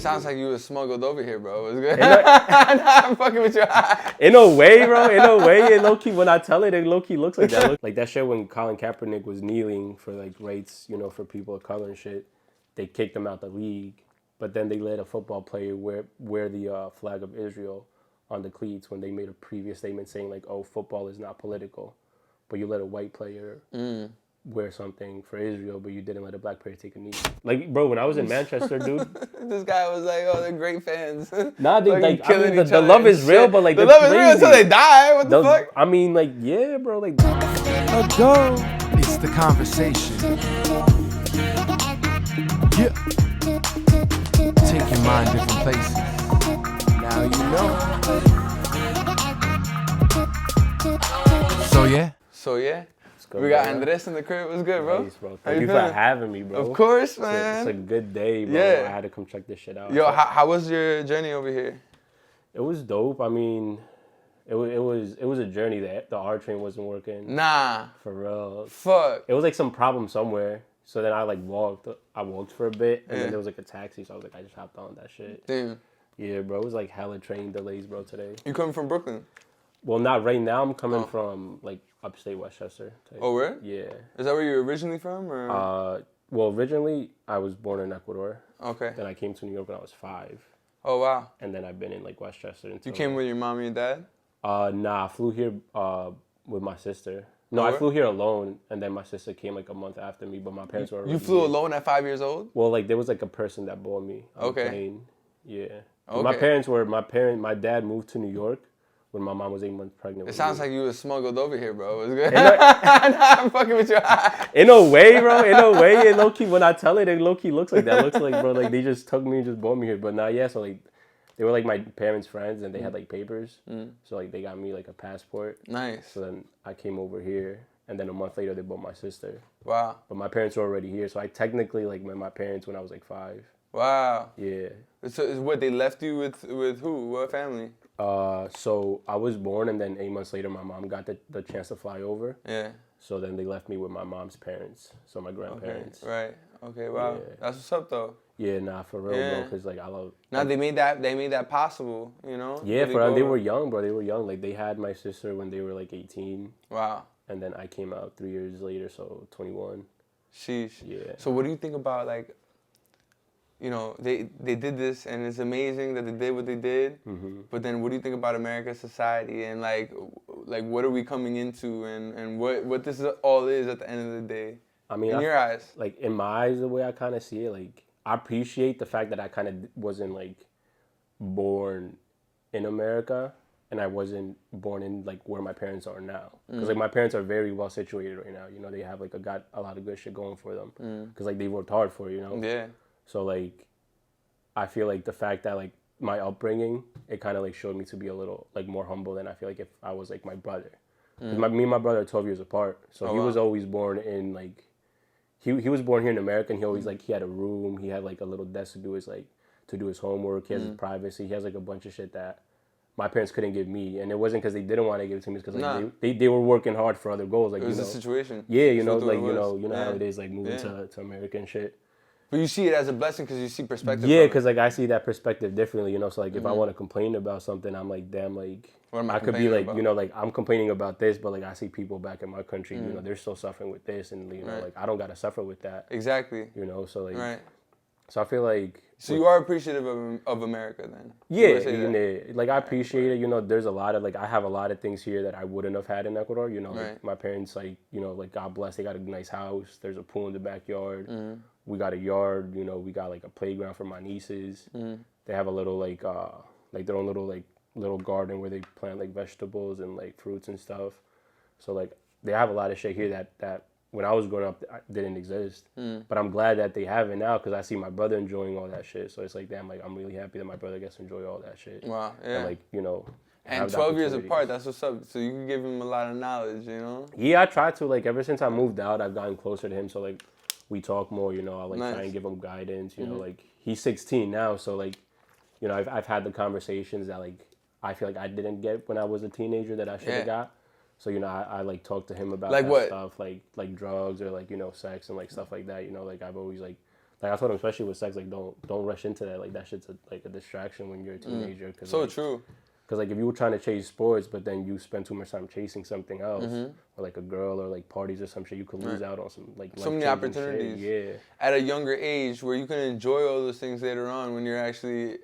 sounds like you was smuggled over here, bro. It was good. I'm fucking with you. In a way, bro. In a way, it low key. When I tell it low key looks like that. Like that shit when Colin Kaepernick was kneeling for like rights, you know, for people of color and shit. They kicked him out the league, but then they let a football player wear the flag of Israel on the cleats when they made a previous statement saying like, "Oh, football is not political," but you let a white player wear something for Israel, but you didn't let a black player take a knee. Like, bro, when I was in Manchester, dude, this guy was like, "Oh, they're great fans." Nah, they like, I mean, the the love is real, but like, the love is real until they die. What the fuck? I mean, like, yeah, bro, like, It's the conversation. Yeah. Take your mind different places. Now you know. So yeah. Good, we got Andres in the crib. It was good, bro. Nice, bro. Thank you for having me, bro. Of course, man. It's a good day, bro. Yeah. I had to come check this shit out. Yo, how was your journey over here? It was dope. I mean, it was a journey that the R train wasn't working. Nah. For real. Fuck. It was like some problem somewhere. So then I like walked. I walked for a bit, and then there was like a taxi. So I was like, I just hopped on that shit. Damn. Yeah, bro. It was like hella train delays, bro, today. You coming from Brooklyn? Well, not right now. I'm coming from like upstate Westchester. Oh, where? Yeah. Is that where you're originally from, or? Well, originally I was born in Ecuador. Okay. Then I came to New York when I was 5. Oh wow. And then I've been in like Westchester until. You came with your mom and your dad? Nah, I flew here with my sister. No, I flew here alone, and then my sister came like a month after me. But my parents were already You flew here. alone at 5 years old? Well, like there was like a person that bore me on the plane. Yeah. Okay. My dad moved to New York when my mom was 8 months pregnant. It sounds like you was smuggled over here, bro. It was good. I'm fucking with you. In a way, bro. In a way, it low key. When I tell it low key looks like that. It looks like, bro, like they just took me and just brought me here. But now, yeah. So like, they were like my parents' friends, and they had like papers. So like, they got me like a passport. Nice. So then I came over here, and then a month later they brought my sister. Wow. But my parents were already here, so I technically like met my parents when I was like 5. Wow. Yeah. So what, they left you with who? What family? So I was born, and then 8 months later, my mom got the chance to fly over. Yeah. So then they left me with my mom's parents, so my grandparents. Okay. Right. Okay. Wow. Yeah. That's what's up, though. Yeah, nah, for real, bro. Cause like I love. Now they made that possible, you know. Yeah, they were young, bro. They were young. Like they had my sister when they were like 18. Wow. And then I came out 3 years later, so 21. Sheesh. Yeah. So what do you think about, like, you know, they did this, and it's amazing that they did what they did. Mm-hmm. But then, what do you think about American society, and like what are we coming into, and what this all is at the end of the day? I mean, in your eyes, like in my eyes, the way I kind of see it, like I appreciate the fact that I kind of wasn't like born in America, and I wasn't born in like where my parents are now. Because like my parents are very well situated right now. You know, they have like got a lot of good shit going for them. Because like they worked hard for it, you know. Yeah. So, like, I feel like the fact that, like, my upbringing, it kind of, like, showed me to be a little, like, more humble than I feel like if I was, like, my brother. Because me and my brother are 12 years apart. So he was always born in, like, he was born here in America, and he always, like, he had a room. He had, like, a little desk to do his homework. He has his privacy. He has, like, a bunch of shit that my parents couldn't give me. And it wasn't because they didn't want to give it to me. It's because, like, they were working hard for other goals. Like, it was a situation. Yeah, you know, like, you know how it is, like, moving to America and shit. But you see it as a blessing because you see perspective. Yeah, because like I see that perspective differently, you know. So like if I want to complain about something, I'm like, damn, like I could be like, you know, like I'm complaining about this, but like I see people back in my country, you know, they're still suffering with this, and you know, like I don't gotta suffer with that. Exactly. You know, so like, so I feel like. So you are appreciative of America then? Yeah, like I appreciate it. You know, there's a lot of like I have a lot of things here that I wouldn't have had in Ecuador. You know, like my parents, like you know, like God bless, they got a nice house. There's a pool in the backyard. We got a yard, you know, we got like a playground for my nieces. They have a little like their own little garden where they plant like vegetables and like fruits and stuff. So like they have a lot of shit here that when I was growing up didn't exist. But I'm glad that they have it now because I see my brother enjoying all that shit. So it's like, damn, like I'm really happy that my brother gets to enjoy all that shit. Wow, yeah. And like, you know. And 12 years apart, that's what's up. So you can give him a lot of knowledge, you know? Yeah, I try to. Like ever since I moved out, I've gotten closer to him. So like, we talk more, you know, I like try and give him guidance, you know, like he's 16 now. So like, you know, I've had the conversations that like, I feel like I didn't get when I was a teenager that I should have got. So, you know, I like talk to him about like that what? Stuff, like drugs or like, you know, sex and like stuff like that. You know, like I've always like Like I told him, especially with sex, like don't rush into that. Like that shit's like a distraction when you're a teenager. Cause, so like, true. Because like if you were trying to chase sports, but then you spend too much time chasing something else, or like a girl, or like parties or some shit, you could lose out on some like so many opportunities. Shit. Yeah. At a younger age, where you can enjoy all those things later on when you're actually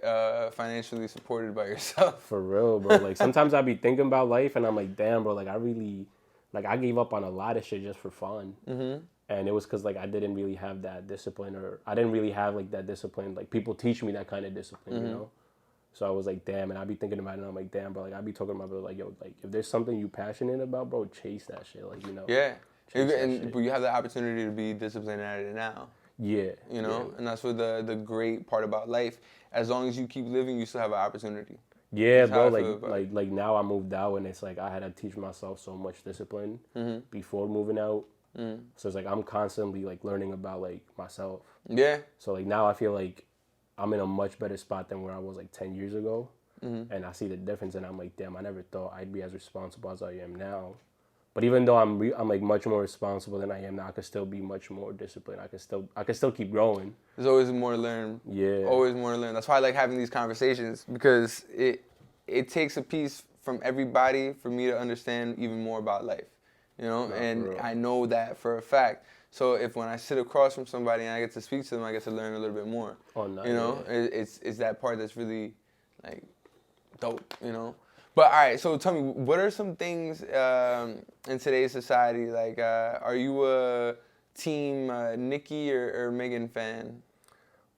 financially supported by yourself. For real, bro. Like sometimes I be thinking about life, and I'm like, damn, bro. Like I gave up on a lot of shit just for fun. And it was because like I didn't really have that discipline, or I didn't really have like that discipline. Like people teach me that kind of discipline, you know. So I was like, damn, and I be thinking about it, and I'm like, damn, bro, like I be talking about, like, yo, like if there's something you passionate about, bro, chase that shit, like, you know. Yeah, but you have the opportunity to be disciplined at it now. Yeah. You know, and that's what the great part about life. As long as you keep living, you still have an opportunity. Yeah, bro, like now I moved out, and it's like I had to teach myself so much discipline before moving out. So it's like I'm constantly like learning about like myself. Yeah. So like now I feel like I'm in a much better spot than where I was like 10 years ago. And I see the difference, and I'm like, damn, I never thought I'd be as responsible as I am now. But even though I'm like much more responsible than I am now, I could still be much more disciplined. I could still keep growing. There's always more to learn. Yeah. Always more to learn. That's why I like having these conversations, because it takes a piece from everybody for me to understand even more about life. You know, and I know that for a fact. So if when I sit across from somebody and I get to speak to them, I get to learn a little bit more. Oh, no, you know, it's that part that's really like dope. You know, but all right. So tell me, what are some things in today's society? Like, are you a team Nicki or Megan fan?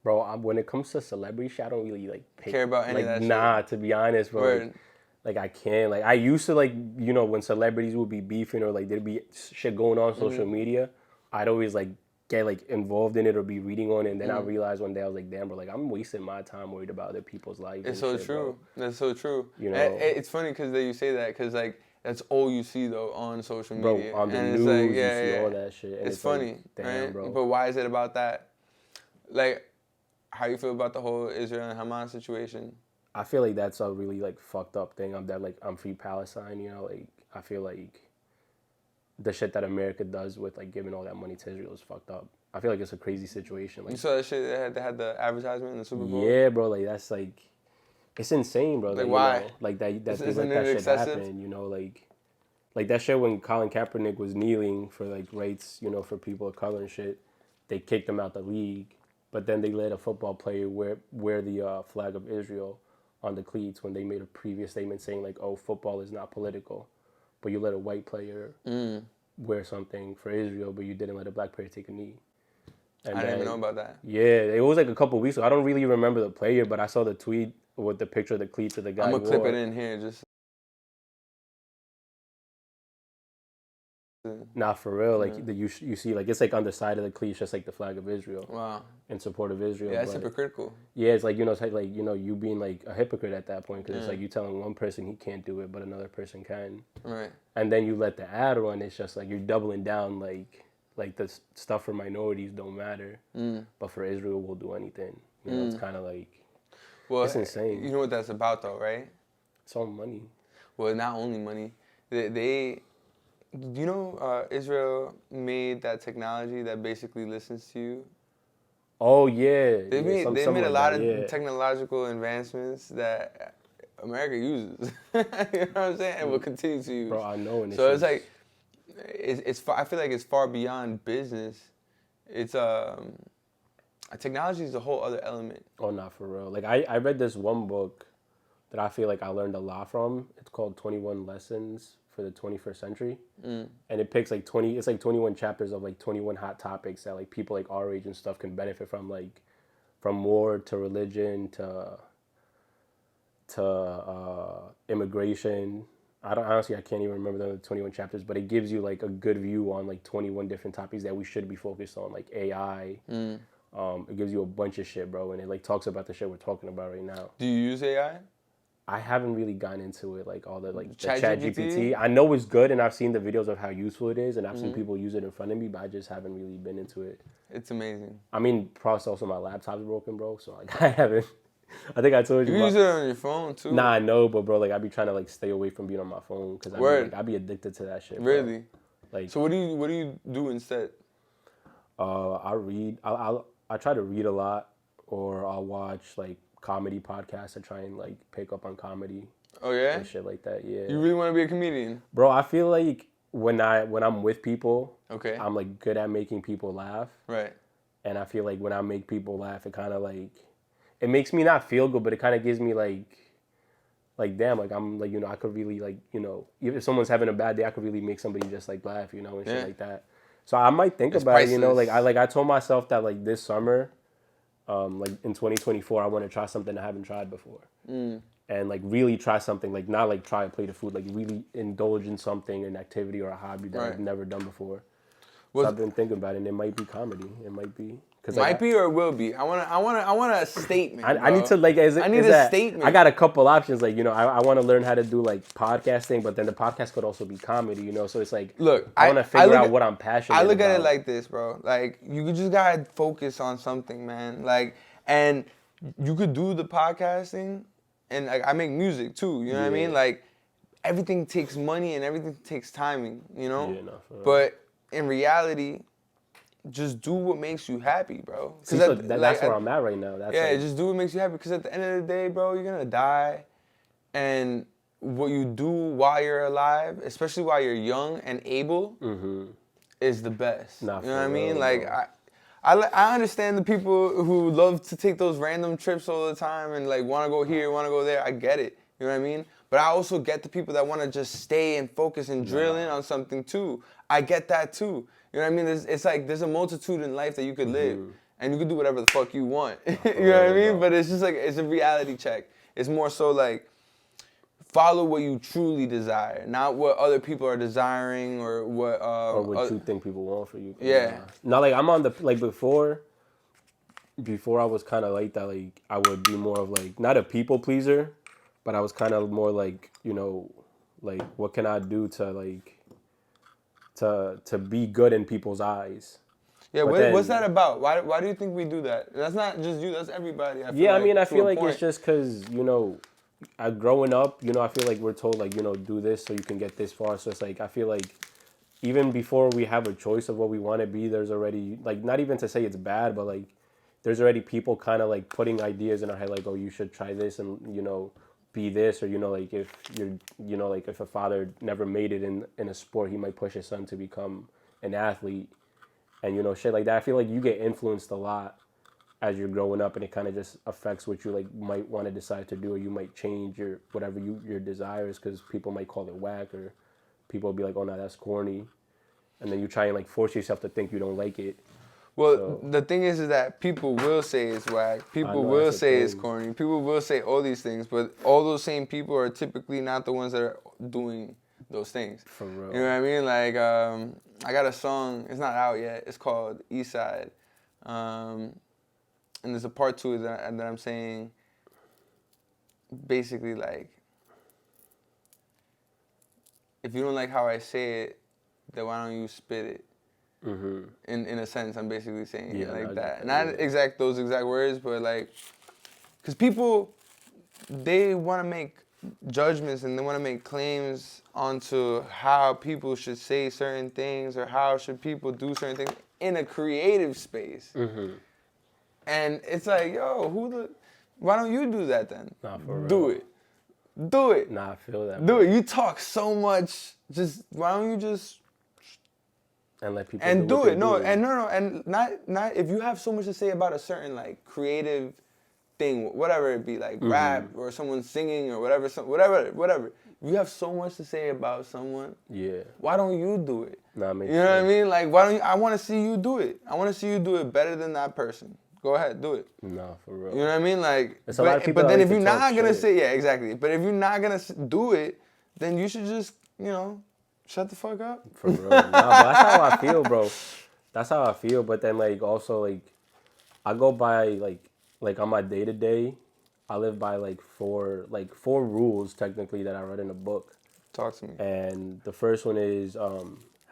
Bro, when it comes to celebrity shit, I don't really like care about any of that shit. Nah, to be honest, bro. Like I can't. Like I used to, like, you know, when celebrities would be beefing or like there'd be shit going on social media, I'd always like get like involved in it or be reading on it, and then I realized one day I was like, damn, bro, like I'm wasting my time worried about other people's lives. It's so true. That's so true. You know, it's funny because you say that, because like that's all you see though on social media. Bro, on the and news, it's like, you see all that shit. And it's funny, like, damn, right? bro. But why is it about that? Like, how you feel about the whole Israel and Hamas situation? I feel like that's a really like fucked up thing. I'm free Palestine, you know, like I feel like the shit that America does with like giving all that money to Israel is fucked up. I feel like it's a crazy situation. Like, you saw that shit they had the advertisement in the Super Bowl? Yeah, bro, like that's like, it's insane, bro. Like why? You know, like that they let that shit happen, you know, like that shit when Colin Kaepernick was kneeling for like rights, you know, for people of color and shit, they kicked him out the league, but then they let a football player wear the flag of Israel on the cleats when they made a previous statement saying like, oh, football is not political, but you let a white player wear something for Israel, but you didn't let a black player take a knee. And I didn't even know about that. Yeah, it was like a couple weeks ago. I don't really remember the player, but I saw the tweet with the picture of the cleats of the guy. I'm gonna clip it in here just. Nah, for real. Like you see, like it's like on the side of the cleats, just like the flag of Israel. Wow. In support of Israel. Yeah, that's hypocritical. Yeah, it's like, you know, it's like, you know, you being like a hypocrite at that point, because it's like you telling one person he can't do it, but another person can. Right. And then you let the ad run. It's just like you're doubling down, like the stuff for minorities don't matter, but for Israel we'll do anything. You know, it's kind of like, well, it's insane. You know what that's about though, right? It's all money. Well, not only money. You know, Israel made that technology that basically listens to you. Oh yeah, they made a lot of technological advancements that America uses. You know what I'm saying? And will continue to use. Bro, I know. And so it's like, I feel like it's far beyond business. It's technology is a whole other element. Oh, not for real. Like I read this one book that I feel like I learned a lot from. It's called 21 Lessons for the 21st Century. And it picks like 21 chapters of like 21 hot topics that like people like our age and stuff can benefit from, like from war to religion to immigration. I can't even remember the 21 chapters, but it gives you like a good view on like 21 different topics that we should be focused on, like AI. It gives you a bunch of shit, bro, and it like talks about the shit we're talking about right now. Do you use AI? I haven't really gotten into it, like all the like the ChatGPT. I know it's good, and I've seen the videos of how useful it is, and I've seen people use it in front of me, but I just haven't really been into it. It's amazing. I mean, plus also my laptop's broken, bro, so like I haven't. I think I told you. You use it on your phone too. Nah, I know, but bro, like I be trying to like stay away from being on my phone because I be addicted to that shit. Bro. Really? Like, so what do you do instead? I read. I try to read a lot, or I'll watch like comedy podcasts to try and like pick up on comedy. Oh yeah. And shit like that. Yeah. You really want to be a comedian, bro? I feel like when I'm with people, okay, I'm like good at making people laugh. Right. And I feel like when I make people laugh, it kind of like, it makes me not feel good, but it kind of gives me like damn, like I'm like, I could really like, if someone's having a bad day, I could really make somebody just like laugh, and shit like that. So I might think about priceless. it, I told myself that like this summer, like in 2024, I want to try something I haven't tried before. And like really try something, like not like try to play the food, like really indulge in something, an activity or a hobby that I've never done before. So I've been thinking about it, and it might be comedy. It might be. Might be or will be. I want a statement. I need to like. I need a statement. I got a couple options. Like I want to learn how to do like podcasting, but then the podcast could also be comedy. So it's like, look, I want to figure out what I'm passionate about. I look at it like this, bro. Like you just gotta focus on something, man. Like, and you could do the podcasting, and like I make music too. You know what I mean? Like everything takes money and everything takes timing. Yeah, no, but in reality, just do what makes you happy, bro. See, so that's where I'm at right now. Just do what makes you happy. Because at the end of the day, bro, you're gonna die, and what you do while you're alive, especially while you're young and able, is the best. Nah, you know what I mean? Like I understand the people who love to take those random trips all the time and like want to go here, want to go there. I get it. You know what I mean? But I also get the people that want to just stay and focus and drill in on something too. I get that too. You know what I mean? It's like there's a multitude in life that you could live, and you could do whatever the fuck you want. You know what I mean? But it's just like it's a reality check. It's more so like follow what you truly desire, not what other people are desiring or what you think people want for you. Yeah. Now, like I'm on the like before I was kind of like that. Like I would be more of like not a people pleaser, but I was kind of more like like what can I do to like. To be good in people's eyes. Yeah, what's that about? Why do you think we do that? That's not just you, that's everybody. I feel like it's just because, growing up, I feel like we're told, like, do this so you can get this far. So it's like, I feel like even before we have a choice of what we want to be, there's already, like, not even to say it's bad, but, like, there's already people kind of, like, putting ideas in our head, like, oh, you should try this and, be this, or like if you're like if a father never made it in a sport, he might push his son to become an athlete, and shit like that. I feel like you get influenced a lot as you're growing up, and it kind of just affects what you like might want to decide to do, or you might change your whatever your desires, because people might call it whack, or people will be like, oh no, that's corny, and then you try and like force yourself to think you don't like it. Well, the thing is that people will say it's whack. People will say it's corny. People will say all these things, but all those same people are typically not the ones that are doing those things. For real. You know what I mean? Like, I got a song. It's not out yet. It's called East Side. And there's a part to it that I'm saying, basically, like, if you don't like how I say it, then why don't you spit it? In a sense, I'm basically saying it like that. Not those exact words, but like, because people, they want to make judgments and they want to make claims onto how people should say certain things or how should people do certain things in a creative space. And it's like, yo, why don't you do that then? Nah, for real. Do it. Nah, I feel that. Do it. You talk so much. Just why don't you just and let people do it? No, and not if you have so much to say about a certain like creative thing, whatever it be, like rap or someone singing or whatever. You have so much to say about someone. Yeah. Why don't you do it? Nah, you know what I mean? Like, why don't you? I want to see you do it. I want to see you do it better than that person. Go ahead, do it. No, for real. You know what I mean? Like, a lot of people but then like if you're not gonna say, exactly. But if you're not gonna do it, then you should just, shut the fuck up. For real. Nah, but that's how I feel, bro. That's how I feel. But then, like, also, like, I go by, like on my day-to-day, I live by, like, four rules, technically, that I read in a book. Talk to me. And the first one is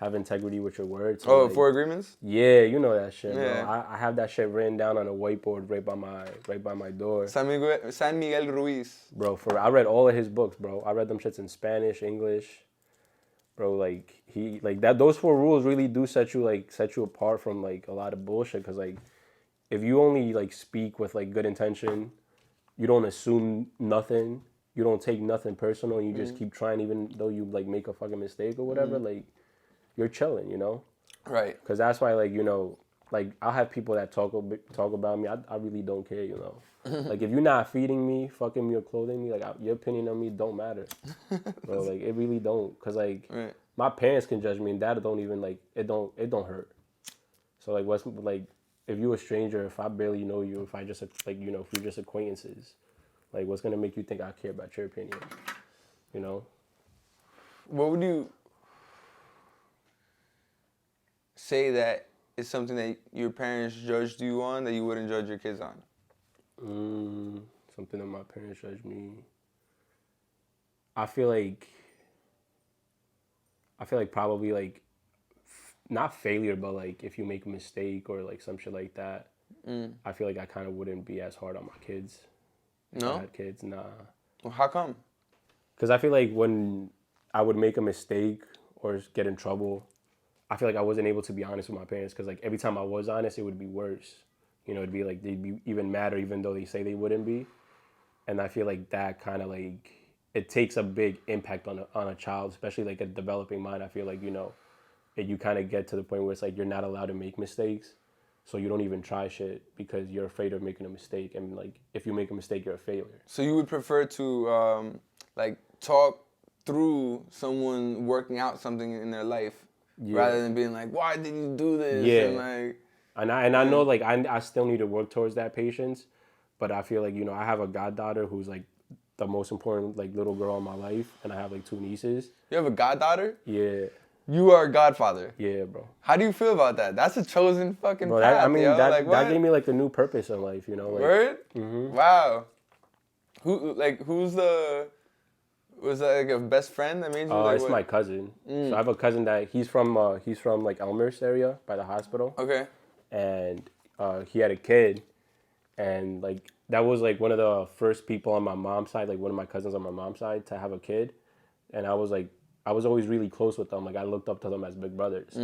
have integrity with your words. So, like, 4 agreements? Yeah, you know that shit, yeah. bro. I have that shit written down on a whiteboard right by my door. San Miguel Ruiz. Bro, I read all of his books, bro. I read them shits in Spanish, English. Bro, like, those 4 rules really do set you apart from, like, a lot of bullshit, because, like, if you only like speak with like good intention, you don't assume nothing, you don't take nothing personal, and you just keep trying even though you like make a fucking mistake or whatever, like you're chilling, you know? Right. Because that's why, like, you know, like I'll have people that talk about me. I really don't care, you know. Like if you're not feeding me, fucking me, or clothing me, like your opinion on me don't matter, bro. Like it really don't. Cause like my parents can judge me, and that don't even like it don't hurt. So like what's like if you a stranger, if I barely know you, if I just like you know if we're just acquaintances, like what's gonna make you think I care about your opinion, you know? What would you say that is something that your parents judged you on that you wouldn't judge your kids on? Something that my parents judged me. I feel like probably like not failure, but like if you make a mistake or like some shit like that, I feel like I kind of wouldn't be as hard on my kids. If I had kids, nah. Well, how come? Because I feel like when I would make a mistake or get in trouble, I feel like I wasn't able to be honest with my parents. Because like every time I was honest, it would be worse. You know, it'd be like they'd be even madder, even though they say they wouldn't be. And I feel like that kind of like it takes a big impact on a child, especially like a developing mind. I feel like you know, you kind of get to the point where it's like you're not allowed to make mistakes, so you don't even try shit because you're afraid of making a mistake. And like if you make a mistake, you're a failure. So you would prefer to like talk through someone working out something in their life rather than being like, why did you do this? Yeah. And like. And I know like I still need to work towards that patience, but I feel like you know I have a goddaughter who's like the most important like little girl in my life, and I have like 2 nieces. You have a goddaughter? Yeah. You are a godfather. Yeah, bro. How do you feel about that? That's a chosen fucking bro, path, yo. That gave me like a new purpose in life, you know. Like, word? Wow. Who's the? Was that like a best friend that made you? Like, it's my cousin. So I have a cousin that he's from like Elmhurst area by the hospital. Okay. And he had a kid, and like that was like one of the first people on my mom's side, like one of my cousins on my mom's side to have a kid, and I was always really close with them. Like I looked up to them as big brothers.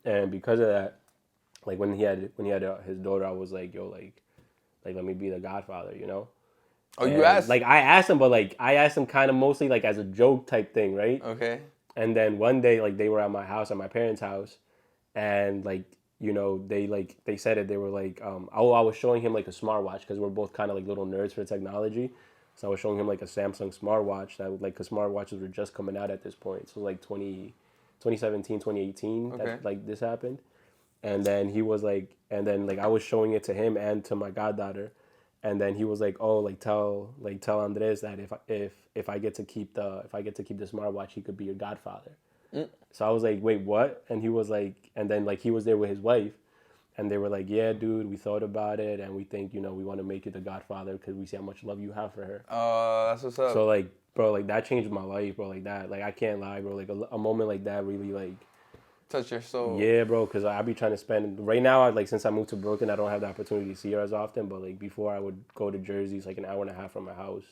And because of that, like when he had his daughter, I was like, yo, like let me be the godfather, you know. Oh, and you asked? Like I asked him, but like I asked him kind of mostly like as a joke type thing, right? Okay. And then one day, like they were at my house, at my parents' house, and like you know they said it. They were like, I was showing him like a smartwatch because we're both kind of like little nerds for technology. So I was showing him like a Samsung smartwatch that like because smartwatches were just coming out at this point. So like 2017, 2018 that like this happened. And then he was like, and then like I was showing it to him and to my goddaughter. And then he was like, "Oh, like tell Andres that if I get to keep the smartwatch, he could be your godfather." So I was like, "Wait, what?" And he was like, and then like he was there with his wife, and they were like, "Yeah, dude, we thought about it, and we think we want to make you the godfather because we see how much love you have for her." That's what's up. So like, bro, like that changed my life, bro. Like that, like I can't lie, bro. Like a moment like that really like. Touch your soul. Yeah, bro, because I be trying to spend... Right now, like since I moved to Brooklyn, I don't have the opportunity to see her as often. But like before, I would go to Jersey. It's like an hour and a half from my house.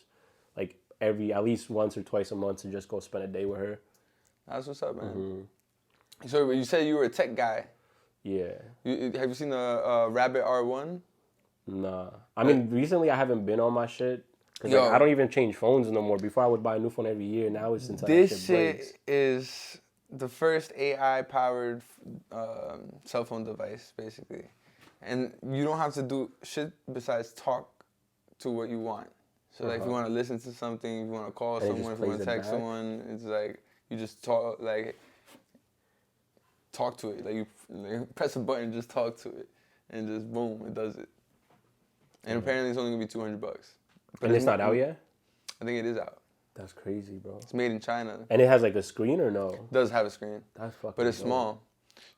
Like at least once or twice a month to just go spend a day with her. That's what's up, man. So you said you were a tech guy. Yeah. Have you seen the Rabbit R1? Nah. I mean, recently I haven't been on my shit. Because like, I don't even change phones no more. Before I would buy a new phone every year. Now it's since this shit is the first AI-powered cell phone device, basically. And you don't have to do shit besides talk to what you want. So, like, if you want to listen to something, if you want to call someone, if you want to text someone, it's like, you just talk to it. Like, you press a button, just talk to it. And just, boom, it does it. And apparently it's only going to be $200. But and it's not out yet? I think it is out. That's crazy, bro. It's made in China. And it has like a screen or no? It does have a screen. That's fucking But it's dope. small.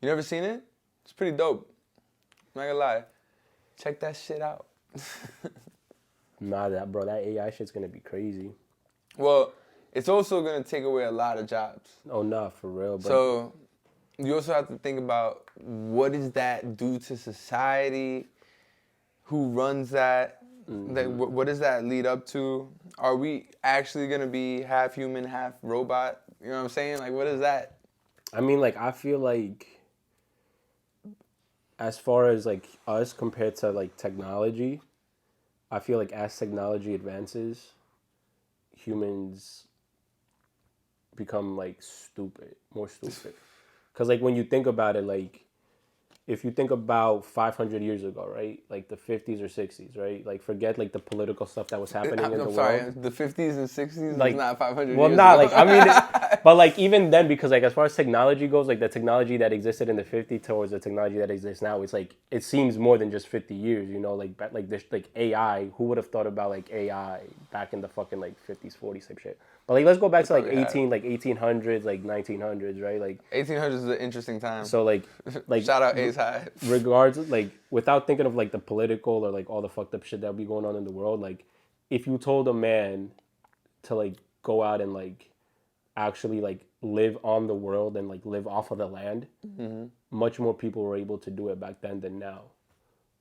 You never seen it? It's pretty dope. I'm not gonna lie. Check that shit out. Nah, that AI shit's gonna be crazy. Well, it's also gonna take away a lot of jobs. Oh, nah, for real. But so you also have to think about what does that do to society? Who runs that? Like, what does that lead up to? Are we actually going to be half human, half robot? You know what I'm saying? Like, what is that? I mean, like, I feel like as far as like us compared to like technology, I feel like as technology advances, humans become like more stupid. Because like when you think about it, like if you think about 500 years ago, right? Like the 50s or 60s, right? Like forget like the political stuff that was happening in the world. The 50s and 60s Like, is not 500 well, years not ago. like I mean, but like even then, because like as far as technology goes, like the technology that existed in the 50s towards the technology that exists now, it's like it seems more than just 50 years. You know, like this like AI. Who would have thought about like AI back in the fucking like 50s, 40s type shit? But like let's go back to like 1800s, like 1900s, right? Like 1800s is an interesting time. so like shout out Ace High. Regards like without thinking of like the political or like all the fucked up shit that would be going on in the world, like if you told a man to like go out and like actually like live on the world and like live off of the land, much more people were able to do it back then than now.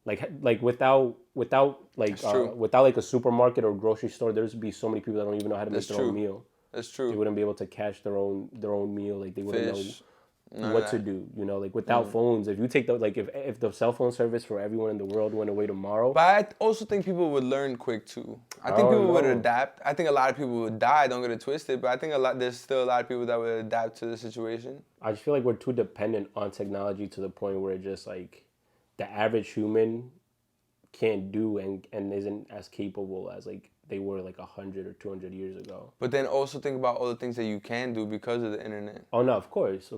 Like without like without like a supermarket or grocery store, there's be so many people that don't even know how to make their own meal. That's true. They wouldn't be able to catch their own meal. Like they wouldn't know what to do. You know, like without phones, if you take the like if the cell phone service for everyone in the world went away tomorrow. But I also think people would learn quick too. I think people would adapt. I think a lot of people would die. Don't get it twisted. But I think there's still a lot of people that would adapt to the situation. I just feel like we're too dependent on technology to the point where it just like the average human can't do and isn't as capable as like they were like 100 or 200 years ago. But then also think about all the things that you can do because of the internet. Oh no, of course.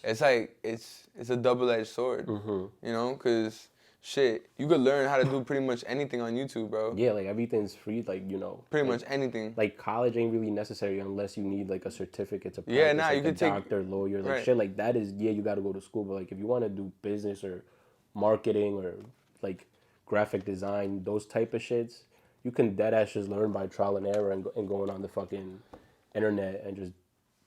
It's like it's a double-edged sword, you know, because shit, you could learn how to do pretty much anything on YouTube, bro. Yeah, like everything's free, like you know. Pretty much anything. Like college ain't really necessary unless you need like a certificate to practice. Like you could take doctor, lawyer, like shit like that is you got to go to school. But like if you want to do business or marketing or like graphic design, those type of shits, you can deadass just learn by trial and error and going on the fucking internet and just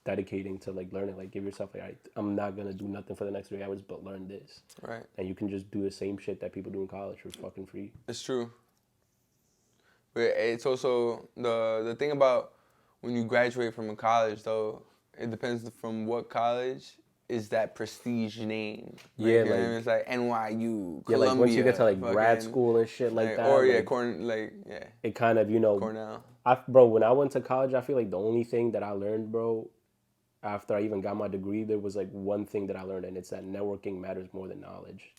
dedicating to like learning. Like give yourself like I'm not gonna do nothing for the next 3 hours but learn this. Right. And you can just do the same shit that people do in college for fucking free. It's true. But it's also the thing about when you graduate from a college though, it depends from what college. Is that prestige name? Like, yeah, like it's like NYU, Columbia. Yeah, like once you get to like grad school and shit like that. Or it kind of Cornell. Bro, when I went to college, I feel like the only thing that I learned, bro, after I even got my degree, there was like one thing that I learned, and it's that networking matters more than knowledge.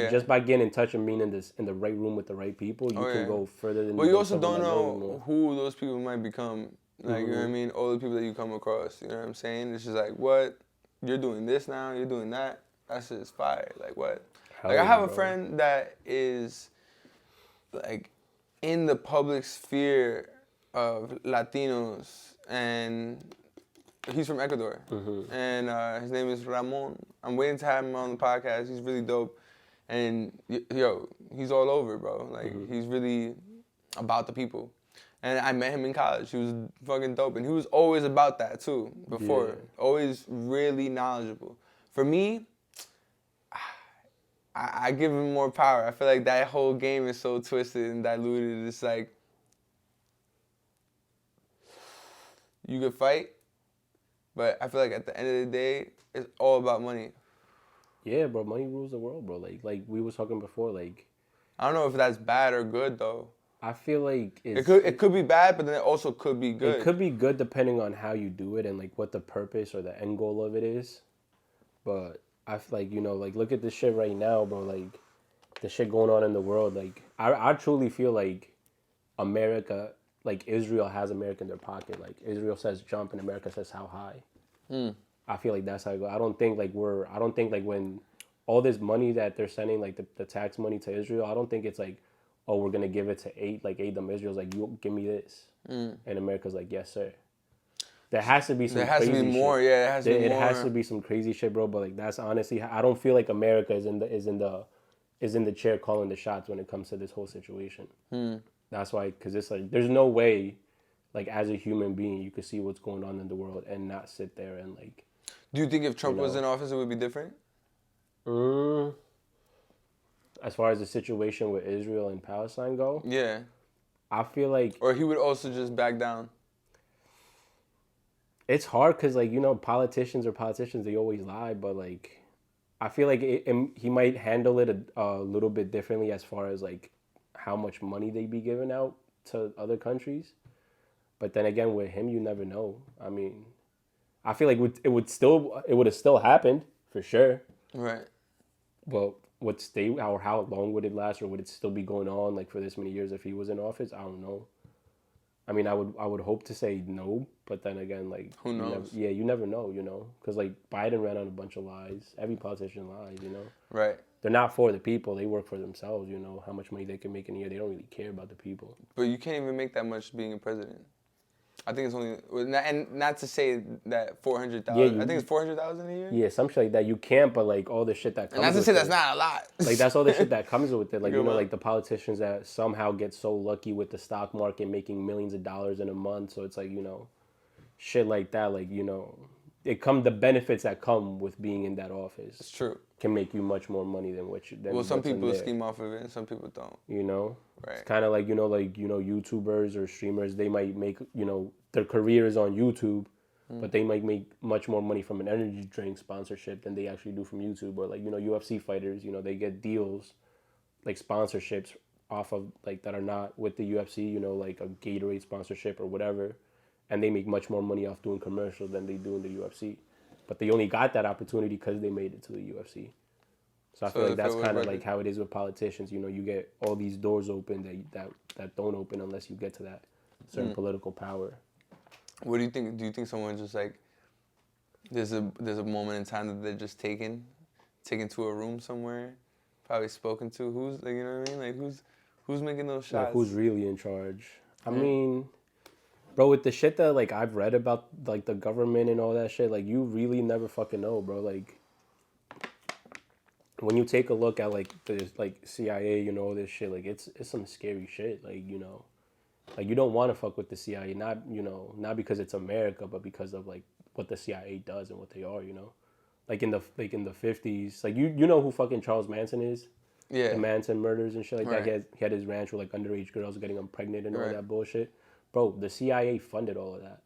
Just by getting in touch and being in the right room with the right people, you can go further than. Well, you also don't know who those people might become. Like, you know what I mean? All the people that you come across, you know what I'm saying? It's just like, what? You're doing this now, you're doing that. That's just fire. Like, what? Like, I have a friend that is, like, in the public sphere of Latinos, and he's from Ecuador. And his name is Ramon. I'm waiting to have him on the podcast. He's really dope. And, yo, he's all over, bro. Like, he's really about the people. And I met him in college. He was fucking dope. And he was always about that, too, before. Yeah. Always really knowledgeable. For me, I give him more power. I feel like that whole game is so twisted and diluted. It's like, you could fight, but I feel like at the end of the day, it's all about money. Yeah, bro. Money rules the world, bro. Like we were talking before, like... I don't know if that's bad or good, though. I feel like it could be bad, but then it also could be good. It could be good depending on how you do it and like what the purpose or the end goal of it is. But I feel like, you know, like look at this shit right now, bro. Like the shit going on in the world. Like I truly feel like America, like Israel has America in their pocket. Like Israel says jump and America says how high. I feel like that's how it goes. I don't think like when all this money that they're sending, like the tax money to Israel, I don't think it's like, oh, we're going to give it to aid them. Israel's like, you give me this. And America's like, yes, sir. There has to be some crazy shit. There has to be more, yeah. It has to be some crazy shit, bro. But like, that's honestly, I don't feel like America is in the chair calling the shots when it comes to this whole situation. That's why, because it's like, there's no way, like, as a human being, you could see what's going on in the world and not sit there and like. Do you think if Trump was in office, it would be different? As far as the situation with Israel and Palestine go? Yeah. I feel like... Or he would also just back down? It's hard because, like, you know, politicians, they always lie, but, like, I feel like he might handle it a little bit differently as far as, like, how much money they be giving out to other countries. But then again, with him, you never know. I mean, I feel like it would have still happened for sure. Right. But would stay, or how long would it last, or would it still be going on like for this many years if he was in office? I don't know. I mean, I would hope to say no, but then again, like, who knows? You never know, you know, because like Biden ran on a bunch of lies. Every politician lies, you know. Right. They're not for the people. They work for themselves. You know how much money they can make in a year. They don't really care about the people. But you can't even make that much being a president. I think it's only, and not to say that 400,000. Yeah, I think it's 400,000 a year. Yeah, some shit like that. You can't, but like all the shit that comes. And not to say that's not a lot. Like that's all the shit that comes with it. Like you know, like the politicians that somehow get so lucky with the stock market, making millions of dollars in a month. So it's like, you know, shit like that. Like, you know, the benefits that come with being in that office. It's true. Can make you much more money than what you. Well, some people scheme off of it, and some people don't. You know, right? It's kind of like YouTubers or streamers. They might make their career is on YouTube, but they might make much more money from an energy drink sponsorship than they actually do from YouTube. Or like UFC fighters, they get deals, like sponsorships off of like that are not with the UFC. Like a Gatorade sponsorship or whatever, and they make much more money off doing commercials than they do in the UFC. But they only got that opportunity because they made it to the UFC. So I feel like that's kind of like how it is with politicians. You get all these doors open that don't open unless you get to that certain political power. What do you think? Do you think someone just like there's a moment in time that they're just taken to a room somewhere, probably spoken to? Who's like, you know what I mean? Like who's making those shots? Like who's really in charge? I mean, bro, with the shit that like I've read about like the government and all that shit, like you really never fucking know, bro. Like when you take a look at like the like CIA, all this shit, like it's some scary shit. Like like you don't want to fuck with the CIA, not because it's America, but because of like what the CIA does and what they are, Like in the 50s, like you know who fucking Charles Manson is? Yeah. The Manson murders and shit like that. He had his ranch with like underage girls getting them pregnant and all that bullshit. Bro, the CIA funded all of that.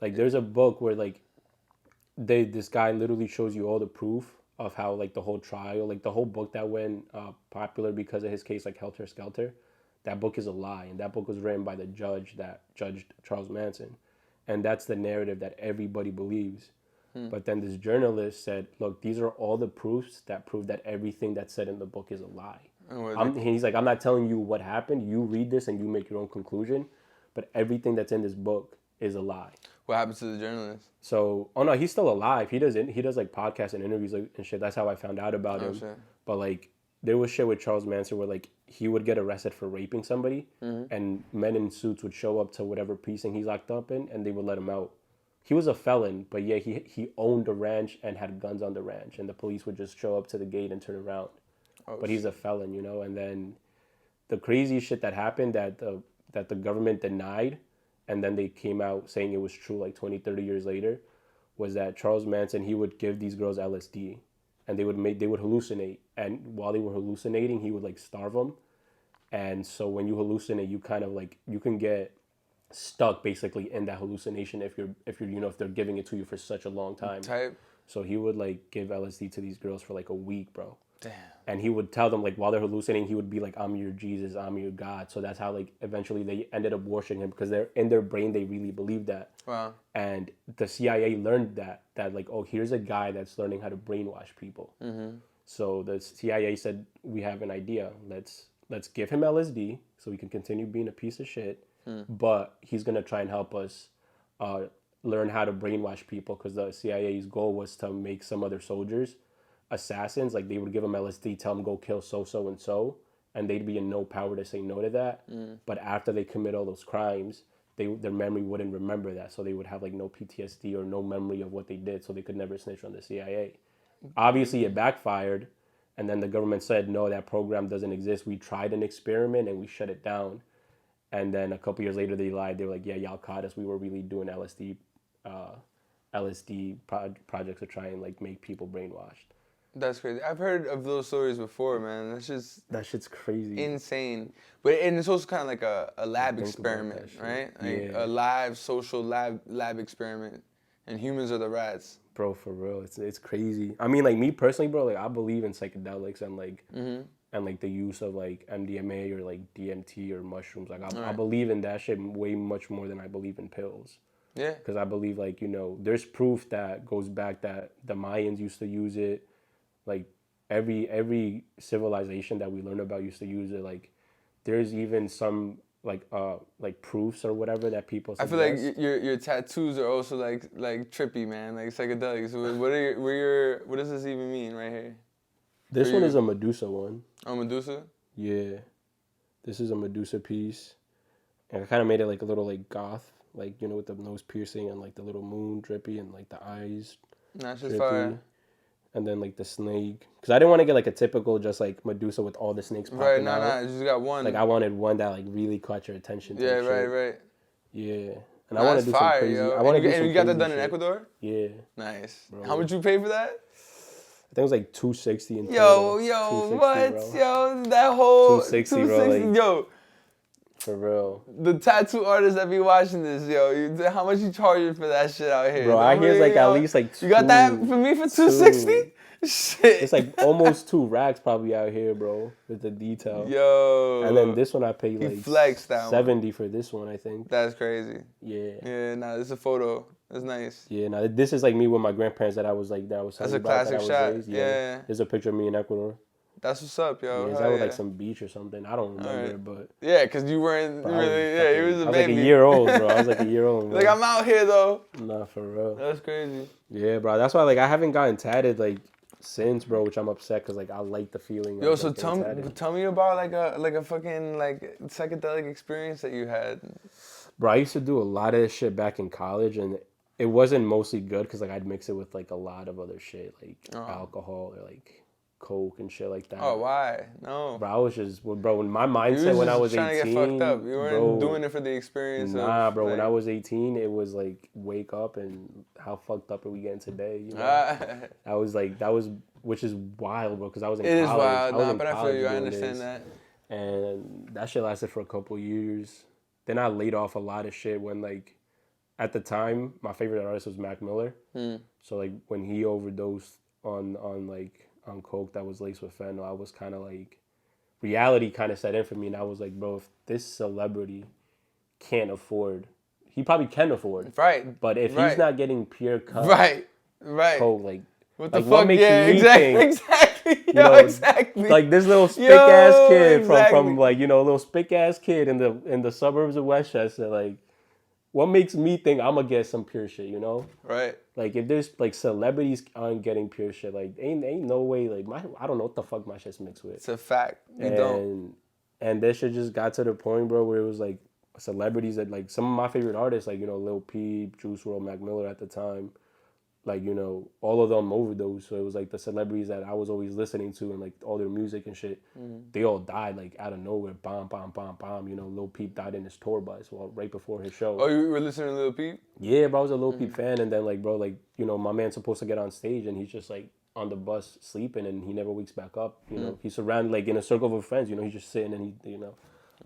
Like there's a book where like this guy literally shows you all the proof of how like the whole trial, like the whole book that went popular because of his case, like Helter Skelter, that book is a lie. And that book was written by the judge that judged Charles Manson. And that's the narrative that everybody believes. But then this journalist said, look, these are all the proofs that prove that everything that's said in the book is a lie. He's like, I'm not telling you what happened. You read this and you make your own conclusion. But everything that's in this book is a lie. What happened to the journalist? So, oh no, he's still alive. He does like podcasts and interviews and shit. That's how I found out about him. Shit. But like, there was shit with Charles Manson where like he would get arrested for raping somebody, and men in suits would show up to whatever precinct he's locked up in, and they would let him out. He was a felon, but yeah, he owned a ranch and had guns on the ranch, and the police would just show up to the gate and turn around. But he's a felon, and then the crazy shit that happened that the government denied, and then they came out saying it was true like 20, 30 years later, was that Charles Manson, he would give these girls LSD, and they would hallucinate, and while they were hallucinating, he would like starve them. And so when you hallucinate, you kind of like, you can get stuck basically in that hallucination if they're giving it to you for such a long time. So he would like give LSD to these girls for like a week, bro. Damn. And he would tell them like while they're hallucinating, he would be like, I'm your Jesus, I'm your God. So that's how like eventually they ended up worshiping him, because they're in their brain they really believe that. Wow. And the CIA learned that like, oh, here's a guy that's learning how to brainwash people. So the CIA said, we have an idea. Let's give him LSD so he can continue being a piece of shit. But he's gonna try and help us learn how to brainwash people, because the CIA's goal was to make some other soldiers assassins. Like they would give them LSD, tell them go kill so and so, and they'd be in no power to say no to that. But after they commit all those crimes, their memory wouldn't remember that, so they would have like no PTSD or no memory of what they did, so they could never snitch on the CIA. Obviously it backfired, and then the government said, no, that program doesn't exist. We tried an experiment and we shut it down. And then a couple years later, they lied. They were like, yeah, y'all caught us. We were really doing LSD projects to try and like make people brainwashed. That's crazy. I've heard of those stories before, man. That shit's crazy. Insane. But and it's also kind of like a lab experiment, right? Like a live social lab experiment, and humans are the rats. Bro, for real, it's crazy. I mean, like me personally, bro, like I believe in psychedelics and like and like the use of like MDMA or like DMT or mushrooms. Like I believe in that shit way much more than I believe in pills. Yeah. Because I believe like there's proof that goes back that the Mayans used to use it. Like every civilization that we learn about used to use it. Like there's even some like proofs or whatever that people suggest. I feel like your tattoos are also like trippy, man, like psychedelics. What does this even mean right here? This one is a Medusa one. Oh, Medusa? Yeah. This is a Medusa piece. And I kind of made it like a little like goth, like with the nose piercing and like the little moon drippy and like the eyes. That's just fire. And then like the snake, because I didn't want to get like a typical just like Medusa with all the snakes popping out. Right, you just got one. Like I wanted one that like really caught your attention. Yeah, right. Yeah, and I want to do some crazy. Yo. I want to do some And you got that done in Ecuador? Yeah. Nice. Bro. How much you pay for that? I think it was like $260 in total. What? Bro. Yo, that whole $260, bro. Like, yo. For real. The tattoo artists that be watching this, yo, how much you charging for that shit out here? Bro, I hear it's like at least like You got that for me for $260? Shit. It's like almost 2 racks probably out here, bro, with the detail. Yo. And then this one I paid like $70 for this one, I think. That's crazy. Yeah. Yeah, this is a photo. That's nice. Yeah, this is like me with my grandparents that I was That's a classic shot. Yeah. There's a picture of me in Ecuador. That's what's up, yo. Yeah, that was like some beach or something. I don't remember, but... Yeah, because you weren't really... you was a baby. I was like a year old, bro. I was like a year old, bro. Like, I'm out here, though. Nah, for real. That's crazy. Yeah, bro. That's why, like, I haven't gotten tatted, like, since, bro, which I'm upset because, like, I like the feeling. Yo, so tell me about, like a fucking, like, psychedelic experience that you had. Bro, I used to do a lot of this shit back in college, and it wasn't mostly good because, like, I'd mix it with, like, a lot of other shit, like alcohol or, like... Coke and shit like that. Oh, why? No. Bro, I was just, bro, my mindset when I was 18. You were trying to get fucked up. You weren't doing it for the experience. Nah, bro, when I was 18, it was like, wake up and how fucked up are we getting today? You know? Which is wild, bro, because I was in college. It is wild, but I feel you. I understand that. And that shit lasted for a couple years. Then I laid off a lot of shit when, like, at the time, my favorite artist was Mac Miller. So, like, when he overdosed on coke that was laced with fentanyl, I was kind of like, reality kind of set in for me, and I was like, bro, if this celebrity can't afford, he probably can afford, right? But if he's not getting pure cut, right, coke, like, what the fuck? What makes you exactly, exactly. Like this little spick ass kid from like a little spick ass kid in the suburbs of Westchester, like. What makes me think I'm gonna get some pure shit, you know? Right. Like if there's like celebrities aren't getting pure shit, like ain't no way. Like I don't know what the fuck my shit's mixed with. It's a fact. You don't. And this shit just got to the point, bro, where it was like celebrities that like some of my favorite artists, like Lil Peep, Juice WRLD, Mac Miller at the time, like all of them overdosed. So it was like the celebrities that I was always listening to and like all their music and shit, they all died like out of nowhere. Bomb. Lil Peep died in his tour bus right before his show. Oh, you were listening to Lil Peep? Yeah, bro, I was a Lil Peep fan, and then like, bro, like my man's supposed to get on stage and he's just like on the bus sleeping and he never wakes back up. He's surrounded like in a circle of friends. He's just sitting and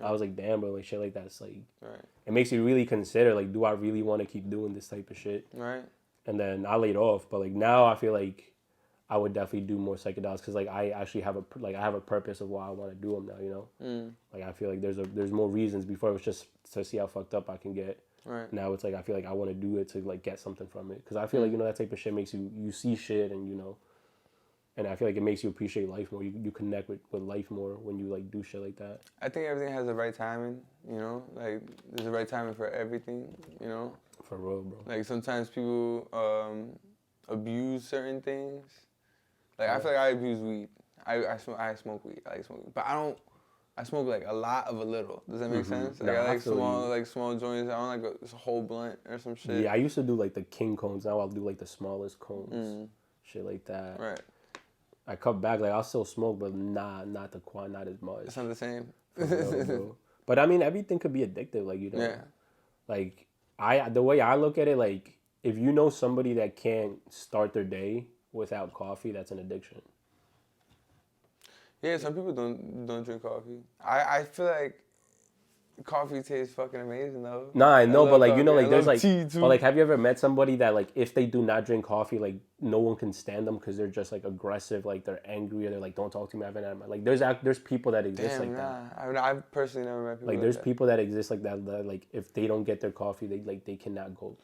I was like, damn, bro, like shit like that's like, it makes you really consider like, do I really want to keep doing this type of shit? Right. And then I laid off, but like now I feel like I would definitely do more psychedelics because like I actually have a purpose of why I want to do them now. Like I feel like there's more reasons. Before it was just to see how fucked up I can get. Right. Now it's like I feel like I want to do it to like get something from it because I feel like that type of shit makes you see shit and and I feel like it makes you appreciate life more. You connect with life more when you like do shit like that. I think everything has the right timing. Like there's the right timing for everything. For real, bro. Like sometimes people abuse certain things. Like I feel like I abuse weed. I smoke weed. I like smoking, but I smoke like a lot of a little. Does that make sense? Like I like small joints. I don't like a whole blunt or some shit. Yeah, I used to do like the king cones. Now I'll do like the smallest cones, shit like that. Right. I cut back. Like I'll still smoke, but not as much. It's not the same. Real, bro. But I mean, everything could be addictive. Like Yeah. Like the way I look at it, like if you know somebody that can't start their day without coffee, that's an addiction. Yeah, some people don't drink coffee. I feel like coffee tastes fucking amazing though. Nah, I know, but like coffee. you know, like there's like, tea too. but like, have you ever met somebody that like if they do not drink coffee, like no one can stand them because they're just like aggressive, like they're angry, or they're like, don't talk to me, I've been like there's people that exist like that. I mean, I've personally never met people like there's that. people that exist like that like if they don't get their coffee, they cannot go,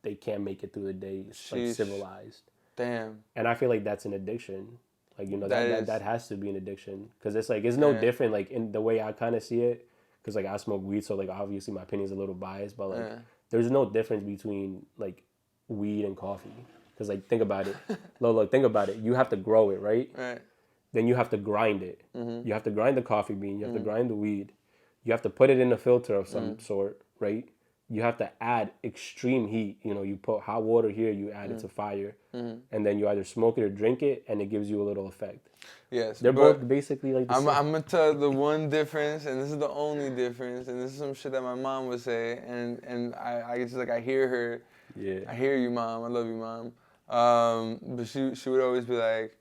they can't make it through the day like civilized. Damn. And I feel like that's an addiction. Like you know that has to be an addiction because it's like it's no different like in the way I kind of see it. Because, like, I smoke weed, so, like, obviously my opinion is a little biased. But, like, there's no difference between, like, weed and coffee. Because, like, think about it. Look, think about it. You have to grow it, right? Right. Then you have to grind it. You have to grind the coffee bean. You have to grind the weed. You have to put it in a filter of some sort, right? You have to add extreme heat. You know, you put hot water here, you add it to fire. And then you either smoke it or drink it, and it gives you a little effect. Yes, they're both basically like the same. I'm gonna tell the one difference, and this is the only difference, and this is some shit that my mom would say, and I just like I hear her. Yeah. I hear you, Mom. I love you, Mom. But she would always be like,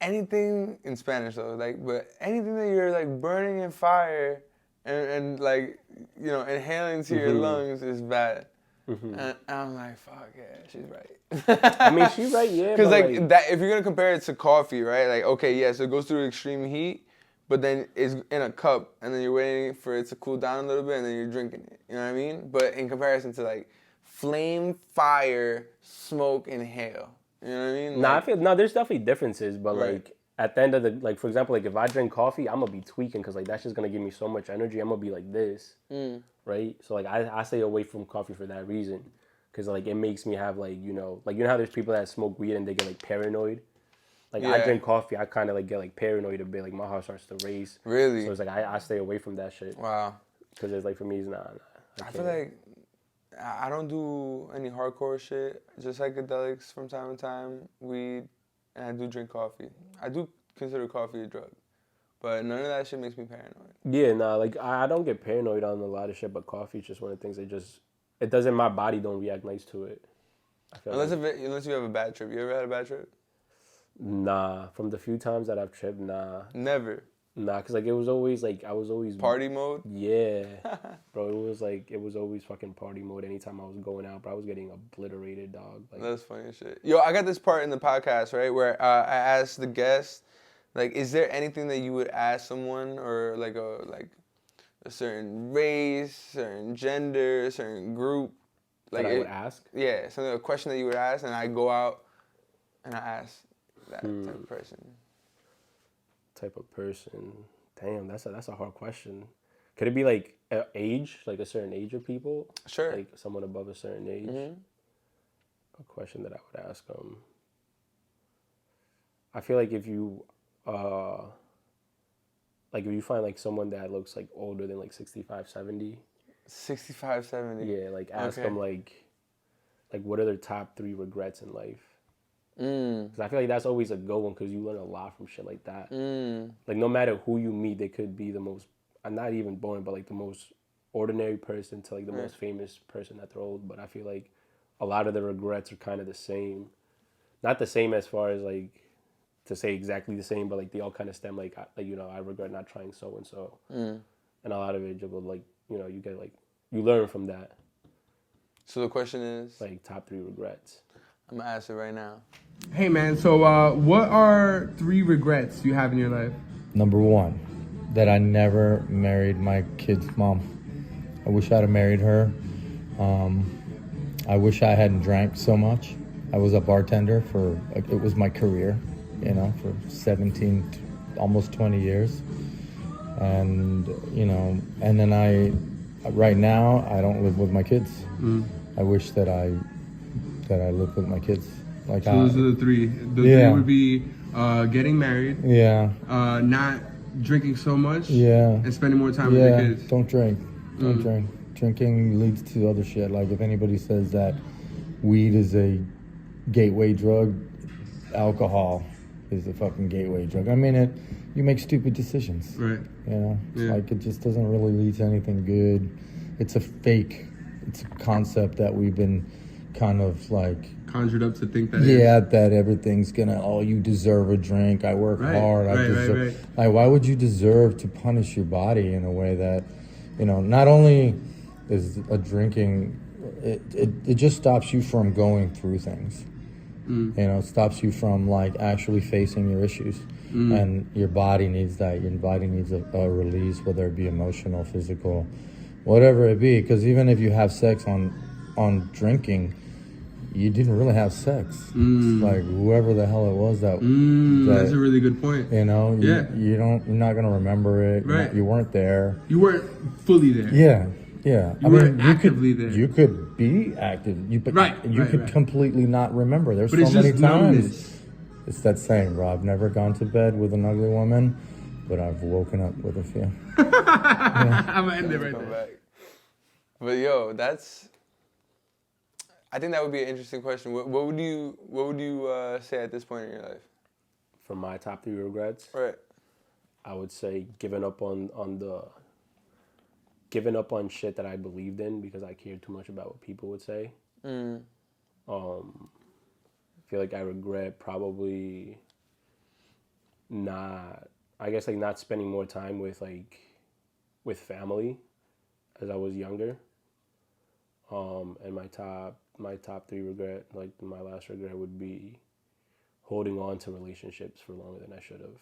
anything in Spanish though, like, but anything that you're like burning in fire, and like you know inhaling to your lungs is bad. And I'm like, fuck yeah, she's right. I mean, she's right, yeah. Because like that, if you're gonna compare it to coffee, right? Like, okay, yes, it goes through extreme heat, but then it's in a cup, and then you're waiting for it to cool down a little bit, and then you're drinking it. You know what I mean? But in comparison to like flame, fire, smoke, inhale. You know what I mean? Like, I feel there's definitely differences, but like at the end of the like, for example, like if I drink coffee, I'm gonna be tweaking because like that's just gonna give me so much energy. I'm gonna be like this. Right? So, like, I stay away from coffee for that reason. Because, like, it makes me have, like, you know how there's people that smoke weed and they get, like, paranoid? Like, I drink coffee, I kind of, like, get, like, paranoid a bit. Like, my heart starts to race. Really? So, it's like, I stay away from that shit. Wow. Because it's, like, for me, it's not. I feel like I don't do any hardcore shit. Just psychedelics from time to time, weed, and I do drink coffee. I do consider coffee a drug. But none of that shit makes me paranoid. Yeah, like, I don't get paranoid on a lot of shit, but coffee is just one of the things it doesn't, my body don't react nice to it. Unless you have a bad trip. You ever had a bad trip? Nah, from the few times that I've tripped, nah. Never? Nah, because, like, it was always, like, I was always... Party mode? Yeah. Bro, it was always fucking party mode anytime I was going out, bro. I was getting obliterated, dog. Like, that's funny as shit. Yo, I got this part in the podcast, right, where I asked the guest... Like, is there anything that you would ask someone, or like a certain race, certain gender, certain group? Like that I would ask? Yeah, a question that you would ask, and I go out and I ask that type of person. Type of person. Damn, that's a hard question. Could it be like age, like a certain age of people? Sure. Like someone above a certain age. A question that I would ask them. I feel like if you find like someone that looks like older than like 65, 70. 65, 70. Yeah, like ask them like what are their top 3 regrets in life? Because I feel like that's always a good one because you learn a lot from shit like that. Like no matter who you meet, they could be the most, not even boring, but like the most ordinary person to like the most famous person that they're old. But I feel like a lot of the regrets are kind of the same. Not the same as far as like, to say exactly the same, but like they all kind of stem like you know, I regret not trying so and so, and a lot of it just like, you know, you get like, you learn from that. So the question is like top 3 regrets. I'm gonna ask it right now. Hey man, so what are 3 regrets you have in your life? Number 1, that I never married my kid's mom. I wish I'd have married her. I wish I hadn't drank so much. I was a bartender it was my career. You know, for 17, almost 20 years. And, you know, and then right now, I don't live with my kids. I wish that I lived with my kids. Like, so those are the 3. The 3 would be getting married. Yeah. Not drinking so much. Yeah. And spending more time with your kids. Don't drink. Don't drink. Drinking leads to other shit. Like, if anybody says that weed is a gateway drug, alcohol is the fucking gateway drug. I mean, you make stupid decisions. Right. You know? Like, it just doesn't really lead to anything good. It's a concept that we've been kind of like conjured up to think that. That everything's gonna. Oh, you deserve a drink. I work hard. I deserve. Right. Like, why would you deserve to punish your body in a way that, not only is a drinking, it just stops you from going through things. It stops you from like actually facing your issues. And your body needs that. Your body needs a release, whether it be emotional, physical, whatever it be. Because even if you have sex on drinking, you didn't really have sex. It's like whoever the hell it was that that's a really good point. you're not gonna remember it. Right. You weren't there. You weren't fully there. Yeah. You weren't actively there. You could be active. You could completely not remember. There's but so many times. Numbness. It's that saying, bro. I've never gone to bed with an ugly woman, but I've woken up with a few. I'm gonna end it right there. Back. But I think that would be an interesting question. What would you say at this point in your life? For my top 3 regrets, Right. I would say giving up on shit that I believed in because I cared too much about what people would say. I feel like I regret probably not spending more time with family as I was younger. And my top 3 regret, like my last regret, would be holding on to relationships for longer than I should have.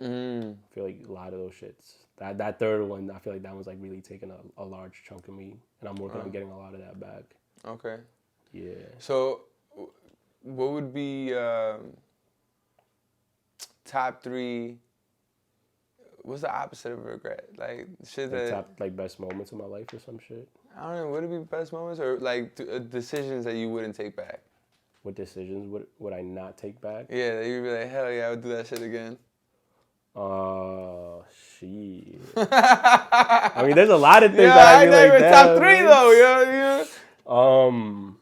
I feel like a lot of those shits. That third one, I feel like that one's like really taking a large chunk of me, and I'm working on getting a lot of that back. Okay. Yeah. So, what would be top 3? What's the opposite of regret? Like shit that top best moments of my life or some shit. I don't know. Would it be best moments or like decisions that you wouldn't take back? What decisions would I not take back? Yeah, that you'd be like, hell yeah, I would do that shit again. Shit. I mean, there's a lot of things that I'd be like, top 3 though, yeah.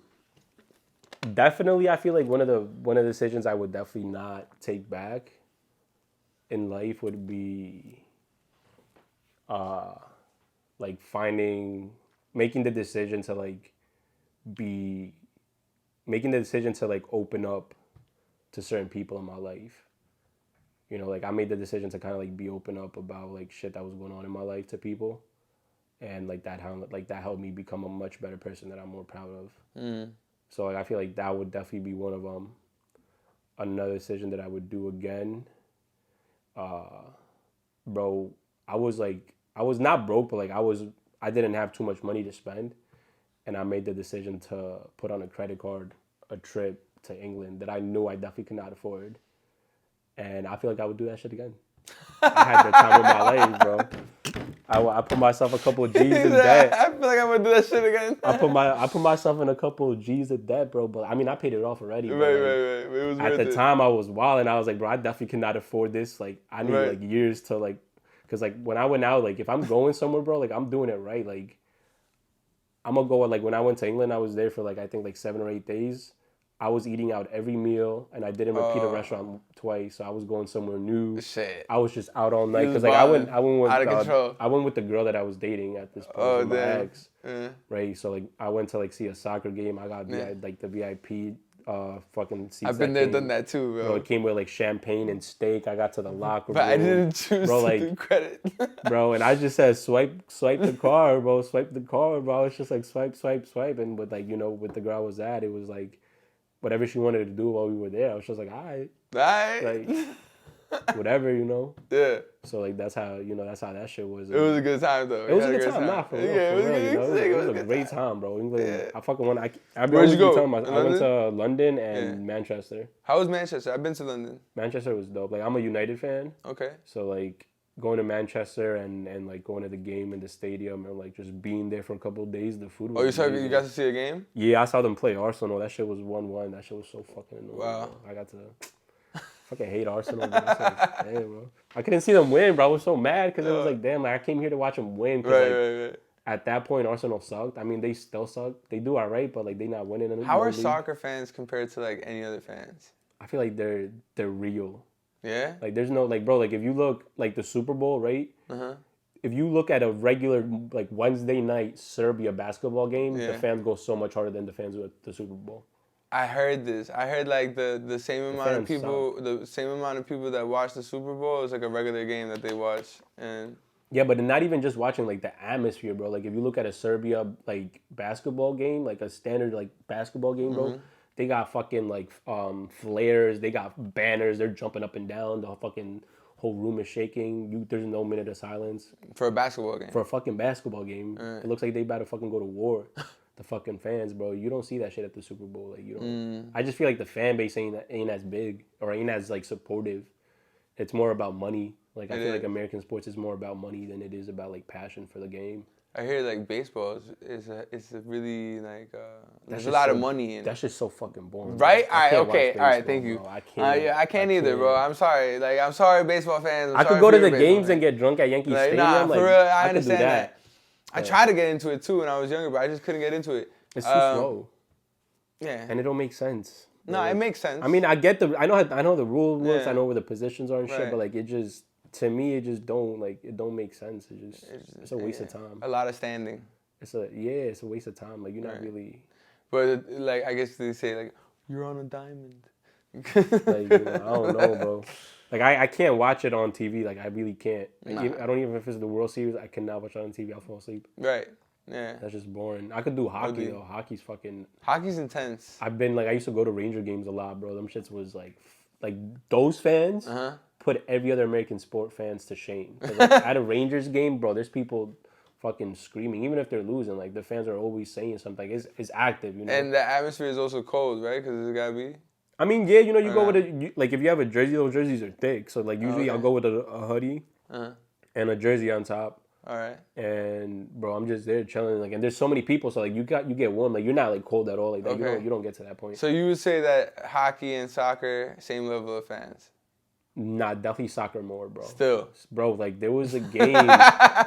Definitely, I feel like one of the decisions I would definitely not take back in life would be, making the decision to open up to certain people in my life. I made the decision to kind of be open up about shit that was going on in my life to people, and that helped me become a much better person that I'm more proud of. So I feel like that would definitely be one of them. Another decision that I would do again, bro. I was not broke, but I didn't have too much money to spend, and I made the decision to put on a credit card a trip to England that I knew I definitely could not afford. And I feel like I would do that shit again. I had the time of my life, bro. I put myself a couple of G's in debt. I feel like I'm gonna do that shit again. I put myself in a couple of G's of debt, bro. But I mean, I paid it off already. Right. It was at the time, I was wilding. I was like, bro, I definitely cannot afford this. I need years to because when I went out, if I'm going somewhere, bro, I'm doing it right. I'm gonna go. When I went to England, I was there for I think 7 or 8 days. I was eating out every meal, and I didn't repeat a restaurant twice. So I was going somewhere new. Shit. I was just out all night because I went with out of control. I went with the girl that I was dating at this point. My ex, right? So I went to see a soccer game. I got the VIP fucking seats. I've been there, done that too, bro. It came with champagne and steak. I got to the locker room. But I didn't choose to do credit. Bro, and I just said swipe the card, bro. Swipe the card, bro. It's just swipe, and with with the girl I was at, it was whatever she wanted to do while we were there, I was just all right. Whatever, Yeah. So that's how that shit was. It was a good time though. It was a good time, not for real. Yeah, it was a great time, bro. England. Yeah. I fucking went. Where'd you go? I went to London and Manchester. How was Manchester? I've been to London. Manchester was dope. I'm a United fan. Okay. So going to Manchester and going to the game in the stadium and just being there for a couple of days, the food was you got to see a game? Yeah, I saw them play Arsenal. That shit was 1-1. That shit was so fucking annoying. Wow. Bro. I got to fucking hate Arsenal. Bro. Damn, bro. I couldn't see them win, bro. I was so mad because it was damn, I came here to watch them win. Right. At that point, Arsenal sucked. I mean, they still suck. They do all right, but they not winning. How are soccer fans compared to any other fans? I feel like they're real. Yeah? There's no, bro, if you look, the Super Bowl, right? if you look at a regular like Wednesday night Serbia basketball game, the fans go so much harder than the fans at the Super Bowl. I heard this. I heard like the same amount of people, the same amount of people that watch the Super Bowl is like a regular game that they watch. And yeah, but not even just watching like the atmosphere, bro. Like if you look at a Serbia like basketball game, like a standard like basketball game, bro, they got fucking like flares, they got banners, they're jumping up and down, the fucking whole room is shaking. There's no minute of silence for a basketball game. For a fucking basketball game, it looks like they about to fucking go to war. The fucking fans, bro. You don't see that shit at the Super Bowl. Like you don't. I just feel like the fan base ain't as big or ain't as like supportive. It's more about money. Like I feel like American sports is more about money than it is about like passion for the game. I hear like baseball is a really like there's a lot of money in it. That's just so fucking boring. Right? All right, okay. All right, thank you. I can't either, bro. I'm sorry. Like I'm sorry, baseball fans. I could go to the games and get drunk at Yankee Stadium. Nah, like, for real, I understand that. I tried to get into it too when I was younger, but I just couldn't get into it. It's too slow. Yeah. And it don't make sense. No, it makes sense. I mean, I know the rule works. I know where the positions are and shit, but like it just, to me, it just don't make sense. It's a waste of time. A lot of standing. It's a waste of time. Like you're not really. But like I guess they say like you're on a diamond. Like I don't know, bro. Like I can't watch it on TV. Like I really can't. Like, I don't even if it's the World Series. I cannot watch it on TV. I'll fall asleep. Right. Yeah. That's just boring. I could do hockey though. Hockey's fucking. Hockey's intense. I used to go to Ranger games a lot, bro. Them shits was like those fans put every other American sport fans to shame. Like, at a Rangers game, bro, there's people fucking screaming, even if they're losing. Like the fans are always saying something. It's active, you know. And the atmosphere is also cold, right? Because it's gotta be. I mean, yeah, you know, you go with like if you have a jersey, those jerseys are thick. So like usually I'll go with a hoodie and a jersey on top. All right. And bro, I'm just there chilling. Like, and there's so many people, so like you get warm. Like you're not like cold at all. Like that. You don't get to that point. So you would say that hockey and soccer, same level of fans? Nah, definitely soccer more, bro. Still, bro, like there was a game,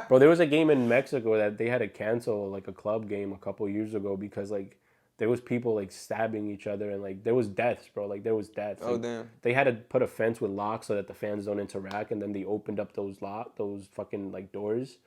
bro. There was a game in Mexico that they had to cancel, like a club game a couple years ago because like. There was people like stabbing each other and like there was deaths, bro. Like there was deaths. Oh, like, damn. They had to put a fence with locks so that the fans don't interact, and then they opened up those fucking like doors,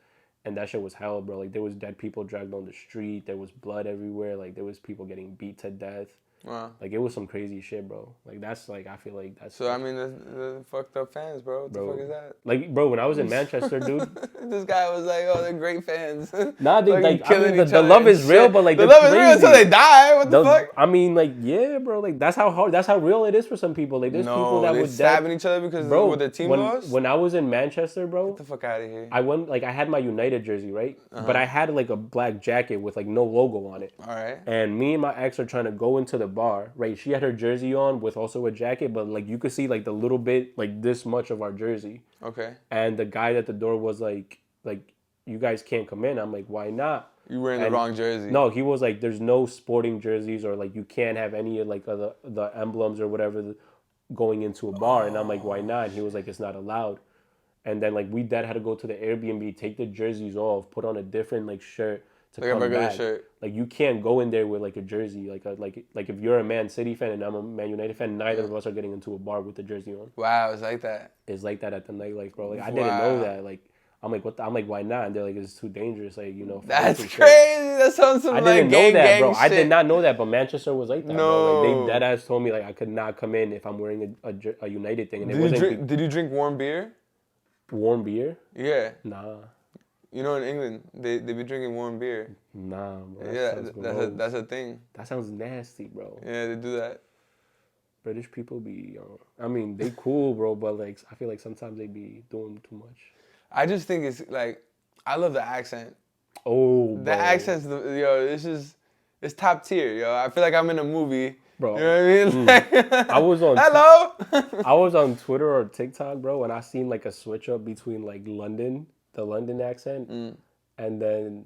and that shit was hell, bro. Like there was dead people dragged on the street. There was blood everywhere. Like there was people getting beat to death. Wow. Like it was some crazy shit, bro. Like that's like I feel like that's. So I mean, the fucked up fans, bro. What the fuck is that? Like, bro, when I was in Manchester, dude. This guy was like, "Oh, they're great fans." Nah, dude, like I mean, the love is real, but like the love is real until they die. What the fuck? I mean, like, yeah, bro. Like that's how real it is for some people. Like there's people that would stabbing each other because what the team lost. When I was in Manchester, bro. Get the fuck out of here. I went like I had my United jersey, right? But I had like a black jacket with like no logo on it. All right. And me and my ex are trying to go into the bar, right? She had her jersey on with also a jacket, but like you could see like the little bit, like this much of our jersey. Okay. And the guy at the door was like you guys can't come in. I'm like, why not? You were in the wrong jersey. No, he was like, there's no sporting jerseys or like you can't have any like the emblems or whatever going into a bar. And I'm like, why not? And he was like, it's not allowed. And then like we had to go to the Airbnb, take the jerseys off, put on a different like shirt. To like come a regular back. shirt. Like you can't go in there with like a jersey, like if you're a Man City fan and I'm a Man United fan, neither of us are getting into a bar with the jersey on. Wow, it's like that. It's like that at the nightlife, bro. Like I didn't know that. Like I'm like, I'm like, why not? And they're like, it's too dangerous. Like that's crazy. That sounds some I like didn't gang, know that, gang bro. shit. I did not know that, but Manchester was like that. No, bro. Like they deadass told me like I could not come in if I'm wearing a United thing. And did you drink warm beer? Warm beer? Yeah. Nah. You know, in England, they be drinking warm beer. Nah, bro. That's a thing. That sounds nasty, bro. Yeah, they do that. British people be, I mean, they cool, bro, but like I feel like sometimes they be doing too much. I just think it's like, I love the accent. Oh, bro. The accent's, it's top tier, yo. I feel like I'm in a movie. Bro. You know what I mean? Like, I was on hello. I was on Twitter or TikTok, bro, and I seen like a switch up between like the London accent, and then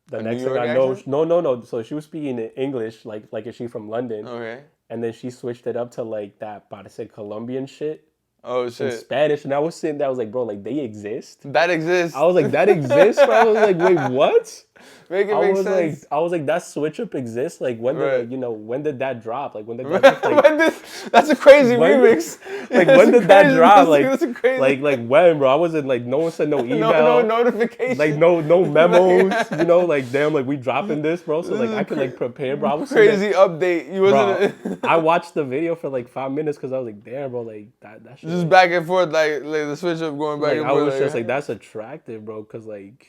the next thing I know, no. So she was speaking in English, like is she from London? Okay. And then she switched it up to like that, but I said Colombian shit. Oh in shit. Spanish, and I was sitting there. I was like, bro, like they exist. That exists. I was like, that exists, bro. I was like, wait, what? Make it make sense. Like, I was like, that switch up exists. Like, when did Right. when did that drop? Like, when did that like, That's a crazy when- remix. like That's when did that crazy- drop? that's a crazy. Like when, bro? I wasn't like, no one sent no email, no notification. like no memos, you know, like damn, like we dropping this, bro. So like I could like prepare, bro. I was sitting Crazy update. You wasn't. bro, I watched the video for like 5 minutes because I was like, damn, bro, like that shit. Just like, back and forth, like the switch up going back like, and I forth. was just like, that's attractive, bro, because like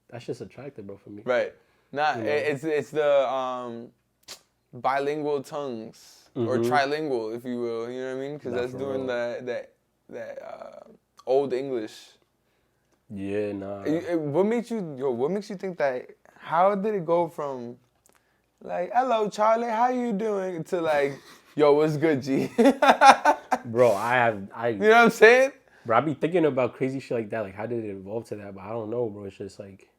that's just attractive, bro, for me. Right. Nah, it's the bilingual tongues or trilingual, if you will. You know what I mean? Because that's doing that old English. Yeah, nah. What makes you think that? How did it go from like, hello Charlie, how you doing, to like, yo, what's good, G? Bro, you know what I'm saying? Bro, I be thinking about crazy shit like that. Like, how did it evolve to that? But I don't know, bro. It's just like,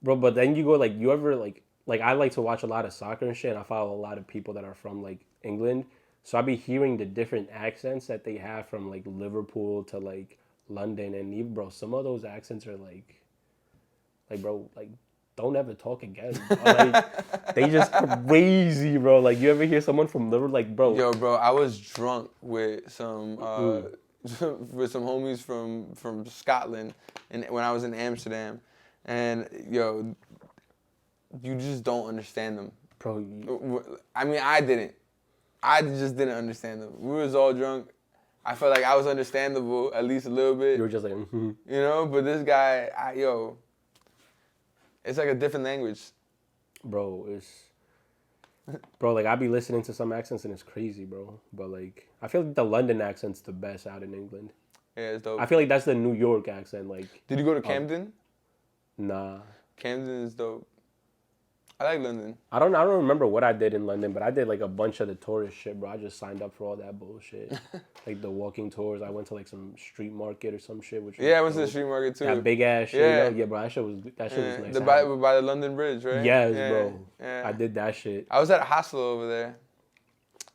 bro. But then you go like, you ever like I like to watch a lot of soccer and shit. And I follow a lot of people that are from like England, so I be hearing the different accents that they have from like Liverpool to like London, and even, bro, some of those accents are like bro, like don't ever talk again, bro. Like they just crazy, bro. Like you ever hear someone from Liverpool, like, bro? Yo, bro, I was drunk with some with some homies from Scotland, and when I was in Amsterdam, and yo, you just don't understand them, Bro. I mean, I didn't. I just didn't understand them. We was all drunk. I felt like I was understandable at least a little bit. You were just like, you know. But this guy, it's like a different language. Bro, bro, like I be listening to some accents and it's crazy, bro. But like, I feel like the London accent's the best out in England. Yeah, it's dope. I feel like that's the New York accent. Like, did you go to Camden? Nah. Camden is dope. I like London. I don't remember what I did in London, but I did like a bunch of the tourist shit, bro. I just signed up for all that bullshit. Like the walking tours. I went to like some street market or some shit. Which I went to the street market too. That big ass shit. Yeah, you know? Yeah, bro. That shit was nice. By the London Bridge, right? Yes, bro. Yeah. I did that shit. I was at a hostel over there.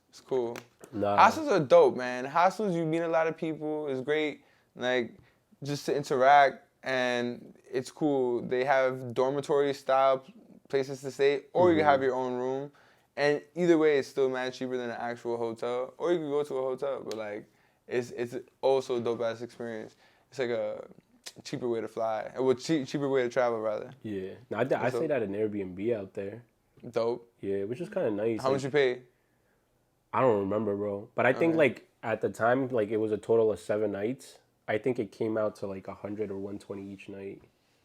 It's cool. Nah. Hostels are dope, man. Hostels, you meet a lot of people. It's great, like, just to interact, and it's cool. They have dormitory style places to stay, or you can have your own room. And either way, it's still mad cheaper than an actual hotel. Or you can go to a hotel, but like, it's also a dope ass experience. It's like a cheaper way to fly, or cheaper way to travel rather. Yeah, no, I stayed at an Airbnb out there. Dope. Yeah, which is kind of nice. How much you pay? I don't remember, bro. But I think like at the time, like it was a total of 7 nights. I think it came out to like 100 or 120 each night.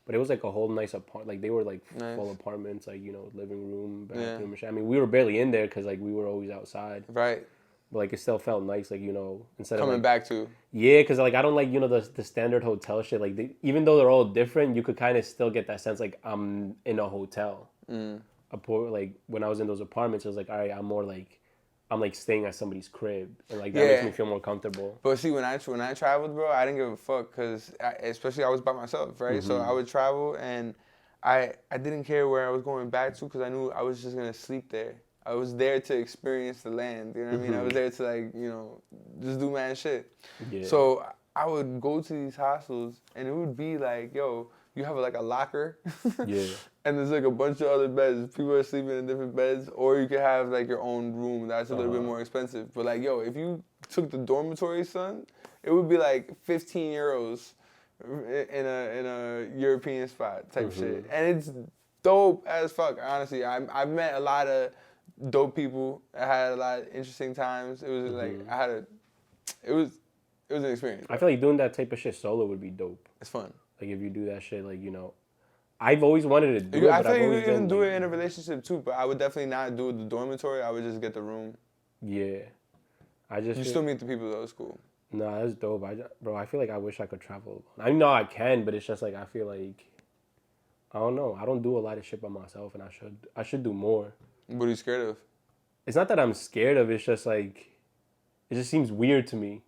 But it was like a whole nice apartment. Like they were like full apartments, like, you know, living room, bathroom, and shit. I mean, we were barely in there because like we were always outside. Right. But like it still felt nice, like, you know, instead coming of back to. Yeah, because like I don't like, you know, the standard hotel shit. Like even though they're all different, you could kind of still get that sense like I'm in a hotel. Like when I was in those apartments, it was like, all right, I'm like staying at somebody's crib, and like that makes me feel more comfortable. But see, when I traveled, bro, I didn't give a fuck because especially I was by myself, right? So I would travel and I didn't care where I was going back to because I knew I was just gonna sleep there. I was there to experience the land, you know what I mean? I was there to like, you know, just do mad shit. Yeah. So I would go to these hostels and it would be like, yo, you have like a locker. Yeah. And there's like a bunch of other beds. People are sleeping in different beds. Or you could have like your own room. That's a little bit more expensive. But like, yo, if you took the dormitory, son, it would be like 15 euros in a European spot type shit. And it's dope as fuck, honestly. I've met a lot of dope people. I had a lot of interesting times. It was like, it was an experience. I feel like doing that type of shit solo would be dope. It's fun. Like if you do that shit, like, you know, I've always wanted to do it. I but feel I've you always can do it in a relationship too, but I would definitely not do the dormitory. I would just get the room. Yeah, You still meet the people though. It's cool. Nah, that's dope. Bro, I feel like I wish I could travel. I know I can, but it's just like I feel like I don't know. I don't do a lot of shit by myself, and I should do more. What are you scared of? It's not that I'm scared of. It's just like it just seems weird to me.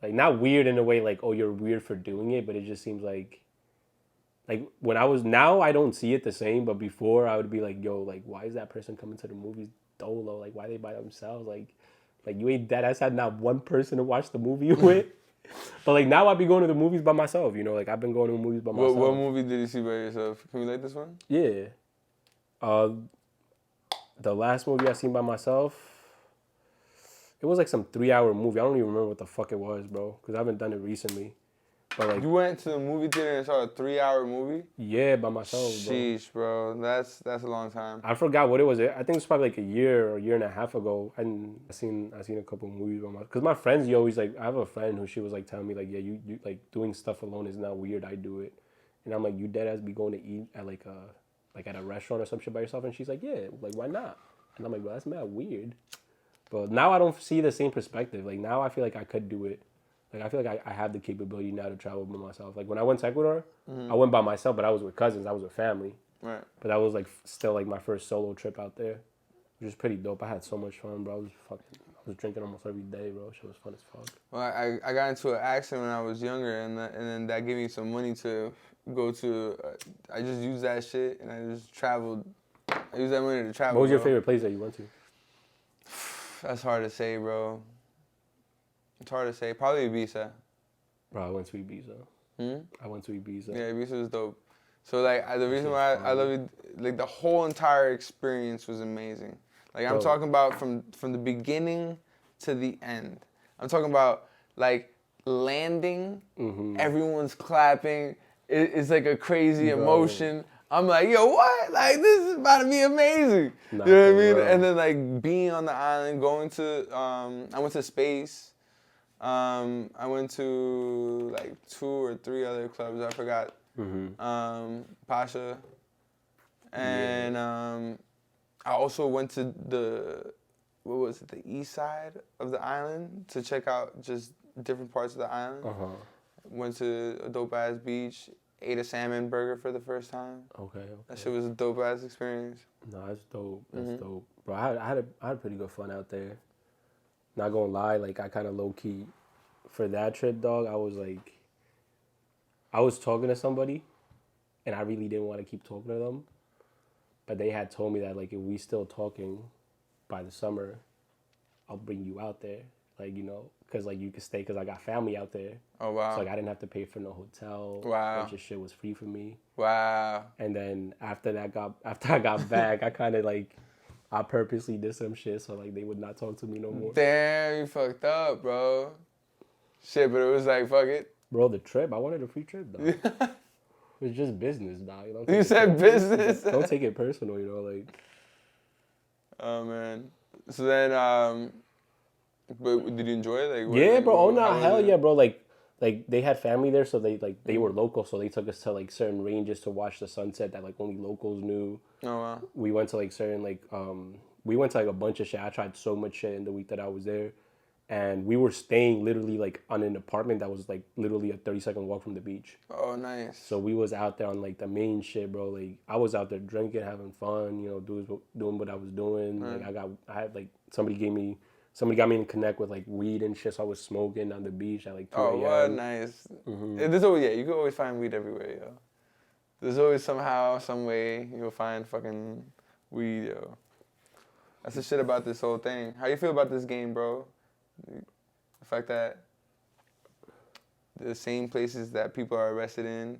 Like, not weird in a way like, oh, you're weird for doing it, but it just seems like when now I don't see it the same, but before I would be like, yo, like, why is that person coming to the movies dolo? Like, why they by themselves? Like Like, you ain't dead ass had not one person to watch the movie with. But, like, now I be going to the movies by myself, you know? Like, I've been going to movies by myself. What movie did you see by yourself? Can we like this one? Yeah. The last movie I seen by myself, it was like some 3-hour movie. I don't even remember what the fuck it was, bro, because I haven't done it recently. But like, you went to the movie theater and saw a 3-hour movie? Yeah, by myself, bro. Sheesh, bro. That's a long time. I forgot what it was. I think it was probably like a year or a year and a half ago. I seen a couple movies by myself. Because my friends, you always like, I have a friend who she was like telling me like, yeah, you like doing stuff alone is not weird. I do it. And I'm like, you dead ass be going to eat at like at a restaurant or some shit by yourself? And she's like, yeah, like why not? And I'm like, well, that's mad weird. But now I don't see the same perspective. Like now I feel like I could do it. Like I feel like I have the capability now to travel by myself. Like when I went to Ecuador, I went by myself, but I was with cousins. I was with family. Right. But that was like still like my first solo trip out there, which was pretty dope. I had so much fun, bro. I was drinking almost every day, bro. Shit was fun as fuck. Well, I got into an accident when I was younger, and then that gave me some money to go to. I just used that shit, and I just traveled. I used that money to travel. What was your bro. favorite place that you went to? That's hard to say, bro. It's hard to say. Probably Ibiza. Bro, I went to Ibiza. I went to Ibiza. Yeah, Ibiza was dope. So like the reason why I love it, like the whole entire experience was amazing. Like I'm talking about from the beginning to the end. I'm talking about like landing, everyone's clapping. It's like a crazy emotion. I'm like, yo, what? Like this is about to be amazing. You know what I mean? And then like being on the island, going to I went to Space. I went to like 2 or 3 other clubs. I forgot. Pasha. And I also went to the east side of the island to check out just different parts of the island. Went to a dope ass beach. Ate a salmon burger for the first time. Okay. That shit was a dope ass experience. No, that's dope. That's dope, bro. I had pretty good fun out there. Not gonna lie, like I kind of low key for that trip, dog. I was talking to somebody, and I really didn't want to keep talking to them, but they had told me that like if we still talking by the summer, I'll bring you out there, like you know, cause like you could stay, cause I got family out there. Oh wow! So like I didn't have to pay for no hotel. Wow! Bunch of shit was free for me. Wow! And then after I got back, I kind of like. I purposely did some shit so like they would not talk to me no more. Damn, you fucked up, bro. Shit, but it was like, fuck it. Bro, the trip, I wanted a free trip, dog. It was just business, dog. You said business? Don't take it personal, you know, like. Oh, man. So then, but did you enjoy it? Like, yeah, bro. Oh, no, hell yeah, bro. Like they had family there, so they were local, so they took us to like certain ranges to watch the sunset that like only locals knew. Oh wow. We went to like certain like we went to like a bunch of shit. I tried so much shit in the week that I was there, and we were staying literally like on an apartment that was like literally a 30-second walk from the beach. Oh nice. So we was out there on like the main shit, bro. Like I was out there drinking, having fun, you know, doing what I was doing. Like I had like somebody got me to connect with like weed and shit, so I was smoking on the beach at like 2 a.m. Oh, what nice. There's always, you can always find weed everywhere, yo. There's always somehow, some way, you'll find fucking weed, yo. That's the shit about this whole thing. How you feel about this game, bro? The fact that the same places that people are arrested in,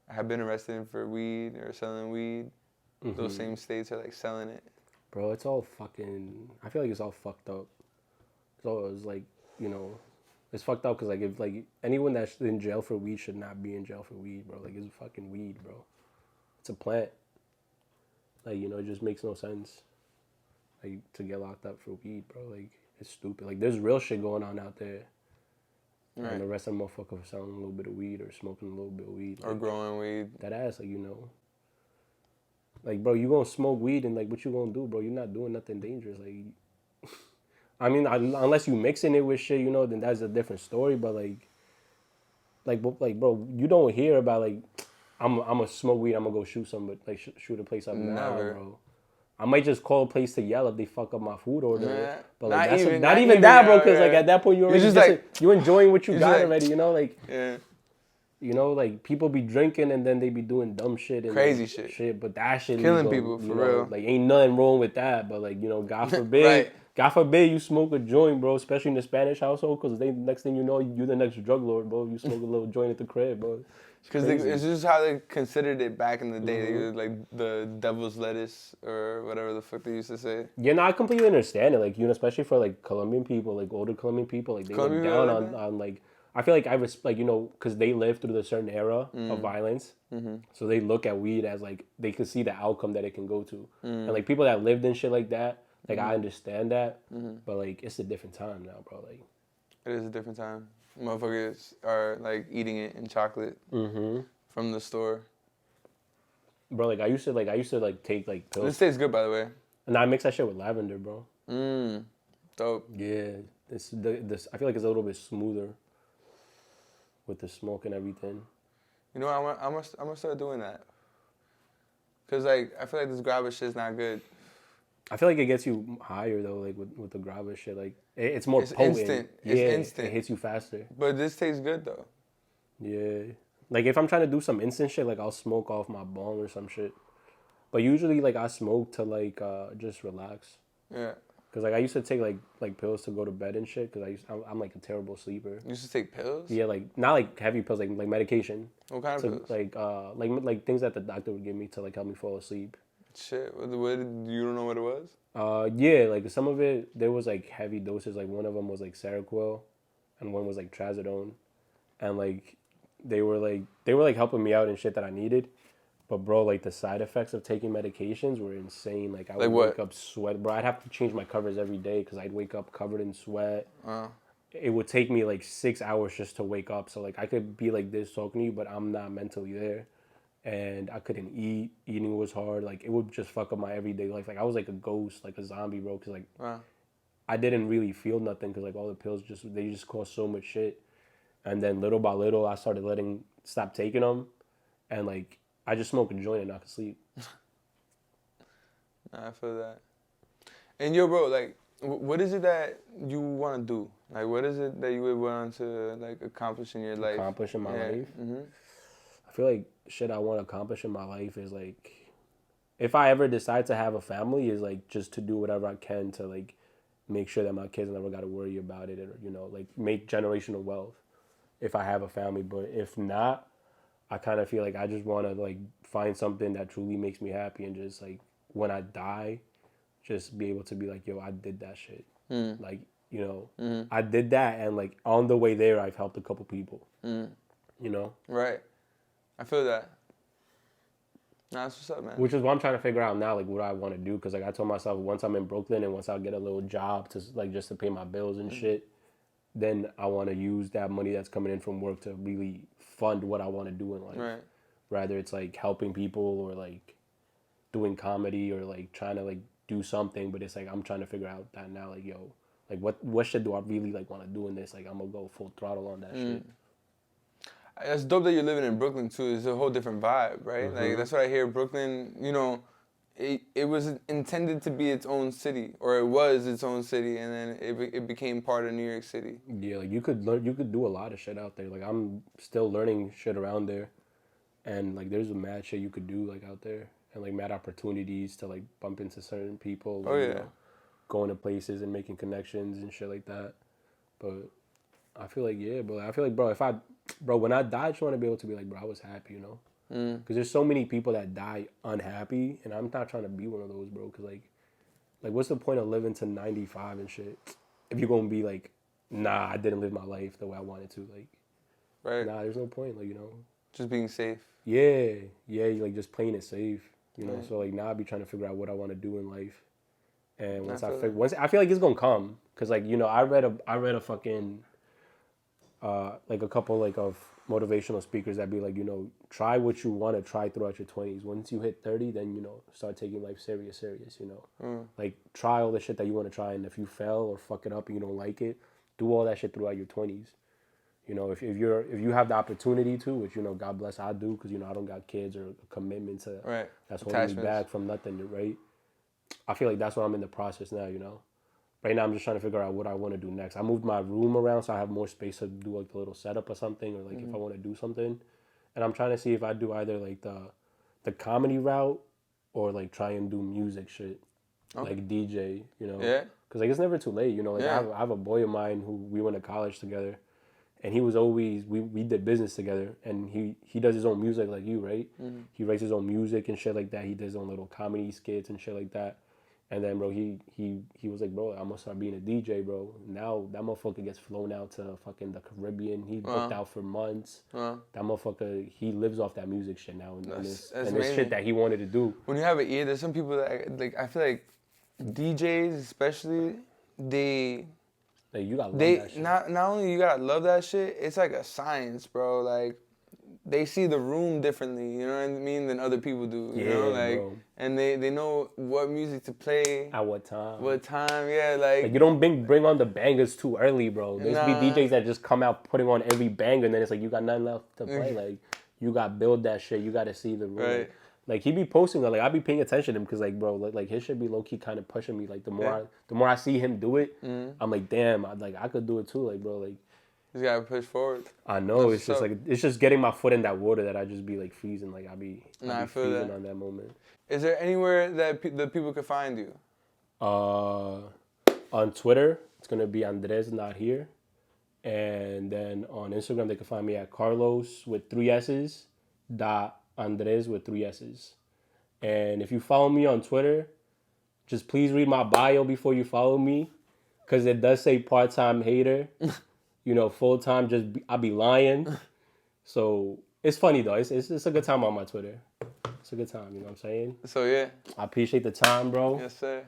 have been arrested in for weed or selling weed, those same states are like selling it. Bro, it's all fucking... I feel like it's all fucked up. It's like, you know... It's fucked up because, like, if, like, anyone that's in jail for weed should not be in jail for weed, bro. Like, it's fucking weed, bro. It's a plant. Like, you know, it just makes no sense. Like, to get locked up for weed, bro. Like, it's stupid. Like, there's real shit going on out there. Right. And the rest of them motherfuckers are selling a little bit of weed or smoking a little bit of weed. Or like, growing weed. That ass, like, you know... Like, bro, you gonna smoke weed and, like, what you gonna do, bro? You're not doing nothing dangerous. Like, I mean, unless you mixing it with shit, you know, then that's a different story. But, like, bro, you don't hear about, like, I'm gonna smoke weed, I'm gonna go shoot somebody, like, shoot a place up now, bro. I might just call a place to yell if they fuck up my food order. Yeah. But, like, not even that, bro, because, like, at that point, you're already just like, you enjoying what you got like, already, you know? Like, yeah. You know, like, people be drinking and then they be doing dumb shit. And crazy like, shit. But that shit killing people, for real. Like, ain't nothing wrong with that. But, like, you know, God forbid, God forbid you smoke a joint, bro, especially in the Spanish household, because next thing you know, you're the next drug lord, bro. You smoke a little joint at the crib, bro. Because it's just how they considered it back in the day. They were like the devil's lettuce or whatever the fuck they used to say. Yeah, no, I completely understand it. Like, you know, especially for like Colombian people, like older Colombian people, like they look down on like, I feel like like, you know, because they lived through a certain era of violence. So they look at weed as like, they can see the outcome that it can go to. And like people that lived in shit like that, like I understand that, but like it's a different time now, bro. Like, it is a different time. Motherfuckers are like eating it in chocolate from the store. Bro, like I used to take like pills. This tastes good, by the way. And I mix that shit with lavender, bro. Dope. Yeah, this I feel like it's a little bit smoother with the smoke and everything. You know, I'm gonna start doing that. Cause like I feel like this grabber shit's not good. I feel like it gets you higher though, like with the grabber shit. Like it's more potent. Instant. Yeah, it's instant. It hits you faster. But this tastes good though. Yeah. Like if I'm trying to do some instant shit, like I'll smoke off my bong or some shit. But usually like I smoke to like just relax. Yeah. Cause like I used to take like pills to go to bed and shit. Cause I'm like a terrible sleeper. You used to take pills? Yeah, like not like heavy pills, like medication. What kind of pills? Like things that the doctor would give me to like help me fall asleep. Shit, what you don't know what it was? Yeah, like some of it there was like heavy doses. Like one of them was like Seroquel, and one was like Trazodone, and like they were like helping me out and shit that I needed. But bro, like the side effects of taking medications were insane. Like I would wake up sweat, bro. I'd have to change my covers every day because I'd wake up covered in sweat. It would take me like 6 hours just to wake up. So like I could be like this talking to you, but I'm not mentally there. And I couldn't eat. Eating was hard. Like it would just fuck up my everyday life. Like I was like a ghost, like a zombie, bro. Cause like I didn't really feel nothing. Cause like all the pills they just caused so much shit. And then little by little, I started stop taking them, and like I just smoke a joint and I could sleep. Nah, I feel that. And yo, bro, like, what is it that you want to do? Like, what is it that you would want to like accomplish in your life? Accomplish in my life. I feel like shit I want to accomplish in my life is like, if I ever decide to have a family, is like just to do whatever I can to like make sure that my kids never got to worry about it, or you know, like make generational wealth. If I have a family, but if not, I kind of feel like I just want to like find something that truly makes me happy, and just like when I die, just be able to be like, yo, I did that shit. Like, you know, I did that, and like on the way there, I've helped a couple people. You know? Right. I feel that. Nah, that's what's up, man. Which is what I'm trying to figure out now, like what I want to do, because like I told myself once I'm in Brooklyn and once I get a little job to like just to pay my bills and shit, then I want to use that money that's coming in from work to really fund what I want to do in life. Right. Rather it's like helping people or like doing comedy or like trying to like do something, but it's like I'm trying to figure out that now, like, yo, like what shit do I really like want to do in this? Like I'm gonna go full throttle on that shit. That's dope that you're living in Brooklyn too. It's a whole different vibe, right? Like that's what I hear. Brooklyn, you know, it was intended to be its own city, or it was its own city, and then it became part of New York City. Yeah, like you could do a lot of shit out there. Like I'm still learning shit around there, and like there's a mad shit you could do like out there, and like mad opportunities to like bump into certain people. Oh yeah. You know, going to places and making connections and shit like that. But I feel like bro, when I die, I just want to be able to be like, bro, I was happy, you know. Because there's so many people that die unhappy, and I'm not trying to be one of those, bro. Because like what's the point of living to 95 and shit if you're gonna be like, nah, I didn't live my life the way I wanted to, like, right? Nah, there's no point, like, you know. Just being safe. Yeah, like just playing it safe, you know. So like now I be trying to figure out what I want to do in life, and once I feel like it's gonna come, because like, you know, I read a fucking like a couple like of motivational speakers that be like, you know, try what you want to try throughout your 20s. Once you hit 30, then, you know, start taking life serious, you know. Like try all the shit that you want to try, and if you fail or fuck it up and you don't like it, do all that shit throughout your 20s. You know, if you have the opportunity to, which, you know, God bless, I do, because, you know, I don't got kids or a commitment to that's holding me back from nothing, right? I feel like that's what I'm in the process now, you know. Right now, I'm just trying to figure out what I want to do next. I moved my room around so I have more space to do like a little setup or something, or like if I want to do something. And I'm trying to see if I do either like the comedy route or like try and do music shit, like DJ, you know. Yeah. Because, like, it's never too late, you know? Like, I have a boy of mine who we went to college together. And he was always, we did business together. And he does his own music like you, right? Mm-hmm. He writes his own music and shit like that. He does his own little comedy skits and shit like that. And then, bro, he was like, bro, I'm gonna start being a DJ, bro. Now that motherfucker gets flown out to fucking the Caribbean. He booked out for months. That motherfucker, he lives off that music shit now. And this shit that he wanted to do. When you have an ear, there's some people that, like, I feel like DJs especially, you gotta love that shit. Not only you gotta love that shit, it's like a science, bro. Like, they see the room differently, you know what I mean, than other people do. You know, like, bro. And they know what music to play at what time. Yeah, like you don't bring on the bangers too early, bro. There's be DJs that just come out putting on every banger, and then it's like you got nothing left to play. Like, you got to build that shit. You got to see the room. Right. Like, he be posting, like, I be paying attention to him because, like, bro, like his shit be low key kind of pushing me. Like, the more I see him do it, I'm like, damn, I could do it too. Like, bro, like, you gotta push forward. I know. It's just like, it's just getting my foot in that water that I just be like freezing. Like, I be freezing on that moment. Is there anywhere that the people could find you? On Twitter, it's gonna be Andres Not Here, and then on Instagram they can find me at Carlos with 3 S's Andres with 3 S's. And if you follow me on Twitter, just please read my bio before you follow me, because it does say part-time hater. You know, full-time, I be lying. So it's funny though. It's a good time on my Twitter. It's a good time, you know what I'm saying? So yeah. I appreciate the time, bro. Yes, sir.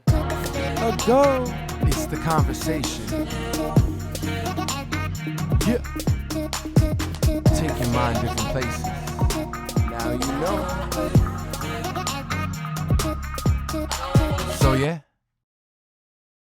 Go. It's the conversation. Yeah. Take your mind different places. Now you know. So yeah.